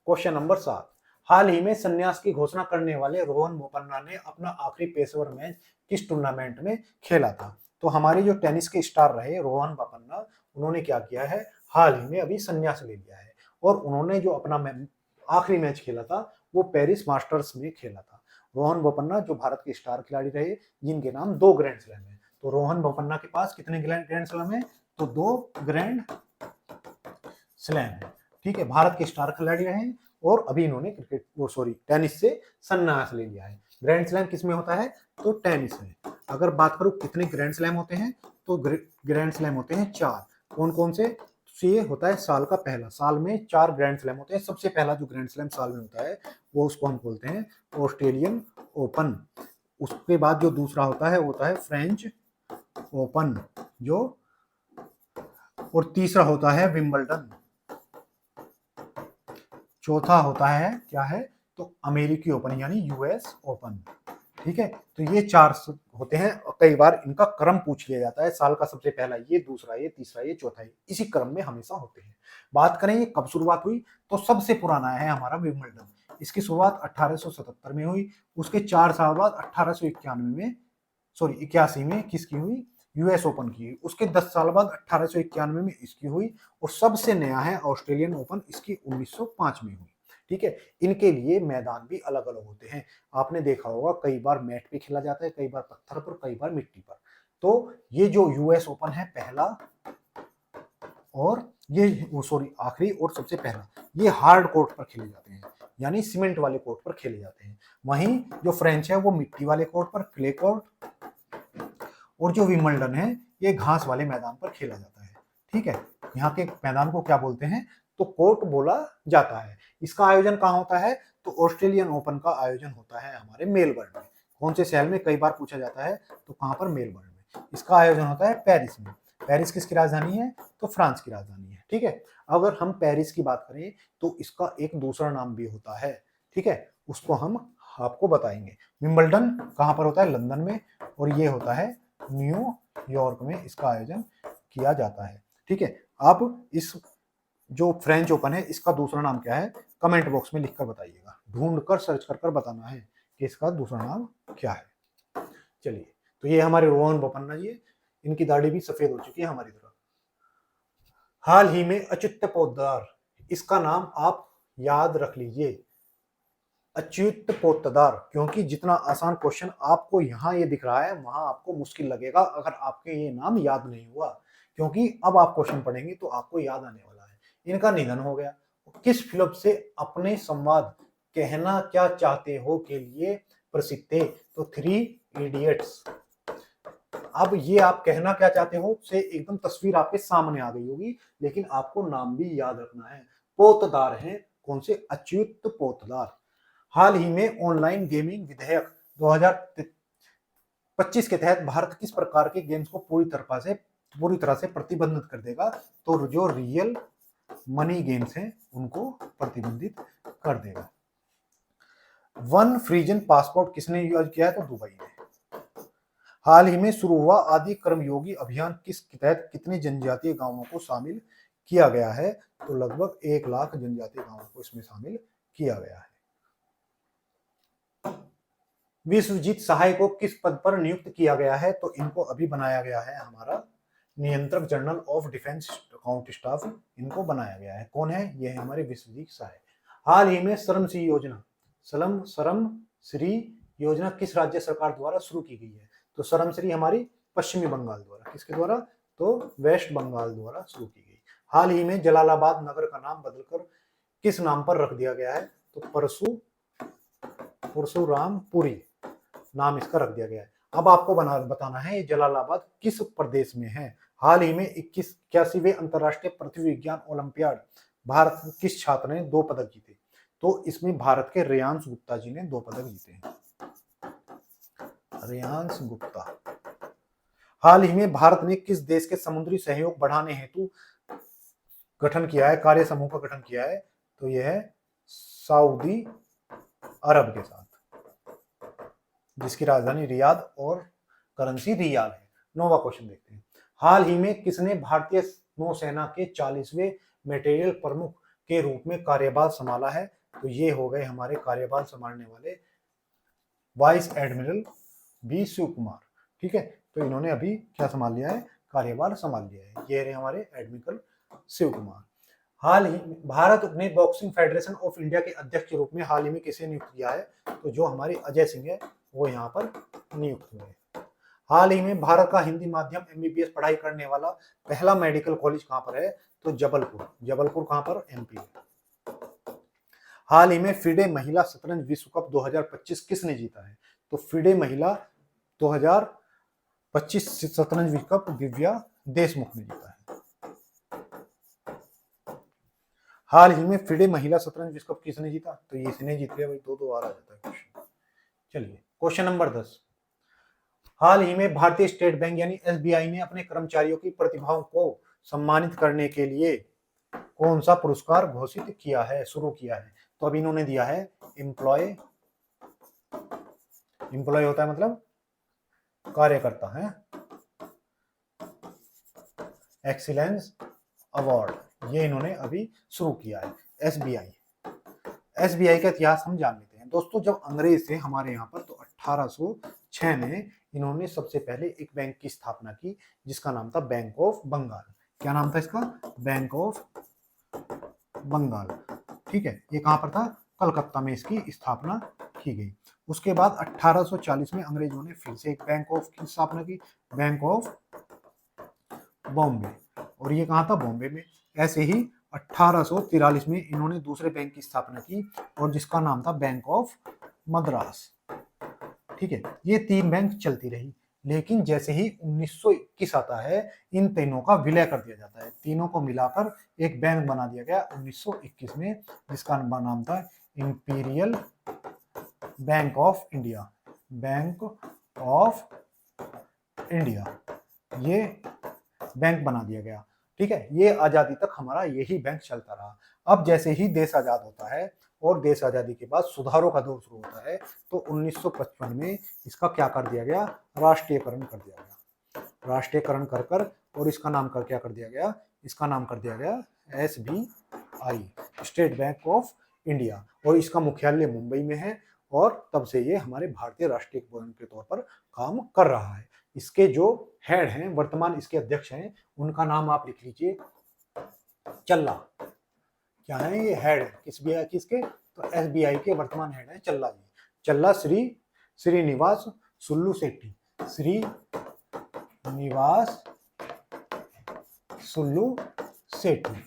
क्वेश्चन नंबर 7, हाल ही में संन्यास की घोषणा करने वाले रोहन बोपन्ना ने अपना आखिरी पेशेवर मैच किस टूर्नामेंट में खेला था? तो हमारे जो टेनिस के स्टार रहे रोहन बोपन्ना, उन्होंने क्या किया है? हाल ही में अभी संन्यास ले लिया है और उन्होंने जो अपना आखिरी मैच खेला था वो पेरिस मास्टर्स में खेला था। रोहन बोपन्ना जो भारत के स्टार खिलाड़ी रहे, जिनके नाम 2 ग्रैंड स्लैम है। तो रोहन बोपन्ना के पास कितने ग्रैंड स्लैम है? तो 2 ग्रैंड स्लैम है। ठीक है, भारत के स्टार खिलाड़ी रहे और अभी इन्होंने टेनिस से संन्यास ले लिया है। ग्रैंड स्लैम किस में होता है? तो टेनिस में। अगर बात करूं कितने ग्रैंड स्लैम होते हैं, तो ग्रैंड स्लैम होते हैं 4। कौन कौन से? ये होता है साल का पहला, साल में 4 ग्रैंड स्लैम होते हैं। सबसे पहला जो ग्रैंड स्लैम साल में होता है वो उसको हम बोलते हैं ऑस्ट्रेलियन ओपन। उसके बाद जो दूसरा होता है वो होता है फ्रेंच ओपन, जो और तीसरा होता है विंबलडन। चौथा होता है क्या है? तो अमेरिकी ओपन यानी यूएस ओपन। ठीक है, तो ये 4 होते हैं। कई बार इनका क्रम पूछ लिया जाता है, साल का सबसे पहला ये, दूसरा ये, तीसरा ये, चौथा ये, इसी क्रम में हमेशा होते हैं। बात करें ये कब शुरुआत हुई, तो सबसे पुराना है हमारा विंबलडन। इसकी शुरुआत 1877 में हुई। उसके 4 साल बाद 81 में किसकी हुई? यूएस ओपन की। उसके 10 साल बाद 1891 में इसकी हुई और सबसे नया है ऑस्ट्रेलियन ओपन, इसकी 1905 में हुई। ठीक है, इनके लिए मैदान भी अलग अलग होते हैं। आपने देखा होगा कई बार मैट पे खेला जाता है, कई बार पत्थर पर, कई बार मिट्टी पर। तो ये जो यूएस ओपन है पहला, और ये आखिरी और सबसे पहला, ये हार्ड कोर्ट पर खेले जाते हैं, यानी सीमेंट वाले कोर्ट पर खेले जाते हैं। वहीं जो फ्रेंच है वो मिट्टी वाले कोर्ट पर, क्ले कोर्ट, और जो विंबलडन है ये घास वाले मैदान पर खेला जाता है। ठीक है, यहाँ के मैदान को क्या बोलते हैं? तो कोर्ट बोला जाता है। इसका आयोजन कहाँ होता है? तो ऑस्ट्रेलियन ओपन का आयोजन होता है हमारे मेलबर्न में। कौन से शहर में? कई बार पूछा जाता है, तो कहाँ पर? मेलबर्न में। इसका आयोजन होता है पेरिस में। पेरिस किसकी राजधानी है? तो फ्रांस की राजधानी है। ठीक है, अगर हम पेरिस की बात करें तो इसका एक दूसरा नाम भी होता है। ठीक है, उसको हम आपको बताएंगे। विंबलडन कहाँ पर होता है? लंदन में, और ये होता है न्यूयॉर्क में इसका आयोजन किया जाता है। ठीक है, अब इस जो फ्रेंच ओपन है इसका दूसरा नाम क्या है? कमेंट बॉक्स में लिखकर बताइएगा, ढूंढकर सर्च कर बताना है कि इसका दूसरा नाम क्या है। चलिए, तो ये हमारे रोहन बोपन्ना जी है, इनकी दाढ़ी भी सफेद हो चुकी है हमारी तरह। हाल ही में अच्युत पोद्दार, इसका नाम आप याद रख लीजिए, अच्युत पोद्दार, क्योंकि जितना आसान क्वेश्चन आपको यहाँ ये दिख रहा है वहां आपको मुश्किल लगेगा अगर आपके ये नाम याद नहीं हुआ, क्योंकि अब आप क्वेश्चन पढ़ेंगे तो आपको याद आने वाला है। इनका निधन हो गया। किस फिल्म से अपने संवाद कहना क्या चाहते हो के लिए प्रसिद्ध थे? तो 3 इडियट्स। अब ये आप कहना क्या चाहते हो से एकदम तस्वीर आपके सामने आ गई होगी, लेकिन आपको नाम भी याद रखना है। पोतदार हैं, कौन से? अच्युत पोतदार। हाल ही में ऑनलाइन गेमिंग विधेयक 2025 के तहत भारत किस प्रकार के गेम्स को पूरी तरह से प्रतिबंधित कर देगा? तो जो रियल मनी गेम्स हैं उनको प्रतिबंधित कर देगा। वन फ्रीजन पासपोर्ट किसने यूज किया है? तो दुबई ने। हाल ही में शुरू हुआ आदि कर्मयोगी अभियान किस के तहत कितने जनजातीय गांवों को शामिल किया गया है, तो लगभग 1 लाख जनजातीय गांवों को इसमें शामिल किया गया है। विश्वजीत सहाय को किस पद पर नियुक्त किया गया है? तो इनको अभी बनाया गया है हमारा नियंत्रक general of defence account staff, इनको बनाया गया है। कौन है? ये है हमारे विश्वजीत सहाय। हाल ही में श्रमश्री योजना, श्रमश्री योजना किस राज्य सरकार द्वारा शुरू की गई है? तो श्रमश्री हमारी पश्चिमी बंगाल द्वारा, किसके द्वारा? तो वेस्ट बंगाल द्वारा शुरू की गई। हाल ही में जलालाबाद नगर का नाम बदलकर किस नाम पर रख दिया गया है? तो परशुरामपुरी नाम इसका रख दिया गया है। अब आपको बताना है ये जलालाबाद किस प्रदेश में है। हाल ही में 81वें अंतरराष्ट्रीय पृथ्वी विज्ञान ओलंपियाड भारत किस छात्र ने 2 पदक जीते? तो इसमें भारत के रेयांश गुप्ता जी ने 2 पदक जीते हैं। रेयांश गुप्ता। हाल ही में भारत ने किस देश के समुद्री सहयोग बढ़ाने हेतु गठन किया है, कार्य समूह का गठन किया है? तो यह है सऊदी अरब के साथ, जिसकी राजधानी रियाद और करेंसी रियाल है। 9वां क्वेश्चन देखते हैं। हाल ही में किसने भारतीय नौसेना के 40वें मटेरियल प्रमुख के रूप में कार्यभार संभाला है? तो ये हो गए हमारे कार्यभार संभालने वाले vice admiral B Shiv Kumar. ठीक है, तो इन्होंने अभी क्या संभाल लिया है? कार्यभार संभाल लिया है। ये रहे हमारे एडमिरल शिव कुमार। हाल ही में भारत ने बॉक्सिंग फेडरेशन ऑफ इंडिया के अध्यक्ष के रूप में हाल ही में किसे नियुक्त किया है? तो जो हमारे अजय सिंह है वो यहाँ पर नियुक्त हुए। हाल ही में भारत का हिंदी माध्यम एमबीबीएस पढ़ाई करने वाला पहला मेडिकल कॉलेज कहाँ पर है? तो जबलपुर। जबलपुर कहाँ पर? एमपी। हाल ही में फिडे महिला शतरंज विश्व कप 2025 किसने जीता है? तो फिडे महिला 2025 शतरंज विश्व कप दिव्या देशमुख ने जीता है। हाल ही में फिडे महिला शतरंज विश्व कप किसने जीता? तो ये इसने जीत लिया भाई, 2-2 आ जाता है क्वेश्चन। चलिए क्वेश्चन नंबर 10। हाल ही में भारतीय स्टेट बैंक यानी एसबीआई ने अपने कर्मचारियों की प्रतिभाओं को सम्मानित करने के लिए कौन सा पुरस्कार घोषित किया है, शुरू किया है? तो अब इन्होंने दिया है एम्प्लॉय होता है मतलब कार्यकर्ता है, एक्सीलेंस अवार्ड, ये इन्होंने अभी शुरू किया है। एसबीआई का इतिहास हम जान लेते हैं दोस्तों। जब अंग्रेज थे हमारे यहाँ पर तो 1806 में इन्होंने सबसे पहले एक बैंक की स्थापना की जिसका नाम था बैंक ऑफ बंगाल। क्या नाम था इसका? Bank of Bengal. ठीक है, ये कहां पर था? कलकत्ता में इसकी स्थापना की गई। उसके बाद 1840 में अंग्रेजों ने फिर से एक बैंक ऑफ की स्थापना की, बैंक ऑफ बॉम्बे, और ये कहां था? बॉम्बे में। ऐसे ही 1843 में इन्होंने दूसरे बैंक की स्थापना की और जिसका नाम था बैंक ऑफ मद्रास। ठीक है, ये 3 बैंक चलती रही, लेकिन जैसे ही 1921 आता है इन तीनों का विलय कर दिया जाता है, तीनों को मिलाकर एक बैंक बना दिया गया 1921 में, जिसका नाम था imperial bank of India. Bank of India, ये बैंक बना दिया गया। ठीक है, ये आजादी तक हमारा यही बैंक चलता रहा। अब जैसे ही देश आजाद होता है और देश आजादी के बाद सुधारों का दौर शुरू होता है तो 1955 में इसका क्या कर दिया गया? राष्ट्रीयकरण कर दिया गया। राष्ट्रीयकरण कर कर और इसका नाम कर क्या कर दिया गया? इसका नाम कर दिया गया SBI, state bank of India, और इसका मुख्यालय मुंबई में है और तब से ये हमारे भारतीय राष्ट्रीय बैंक के तौर पर काम कर रहा है। इसके जो हेड हैं, वर्तमान इसके अध्यक्ष हैं, उनका नाम आप लिख लीजिए चल्ला। क्या है ये? हेड किसके? तो एसबीआई के वर्तमान हेड है चल्ला जी। चल्ला श्रीनिवास सुल्लू सेठी, श्रीनिवास सुल्लू सेठी,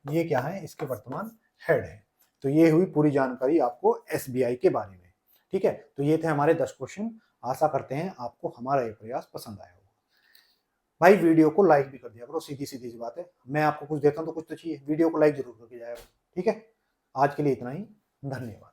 ये क्या है? इसके वर्तमान हेड है। तो ये हुई पूरी जानकारी आपको एसबीआई के बारे में। ठीक है, तो ये थे हमारे 10 क्वेश्चन। आशा करते हैं आपको हमारा ये प्रयास पसंद आया होगा। भाई वीडियो को लाइक भी कर दिया करो, सीधी सीधी सी बात है। मैं आपको कुछ देता हूं तो कुछ तो चाहिए, वीडियो को लाइक जरूर करके जाएगा। ठीक है, आज के लिए इतना ही, धन्यवाद।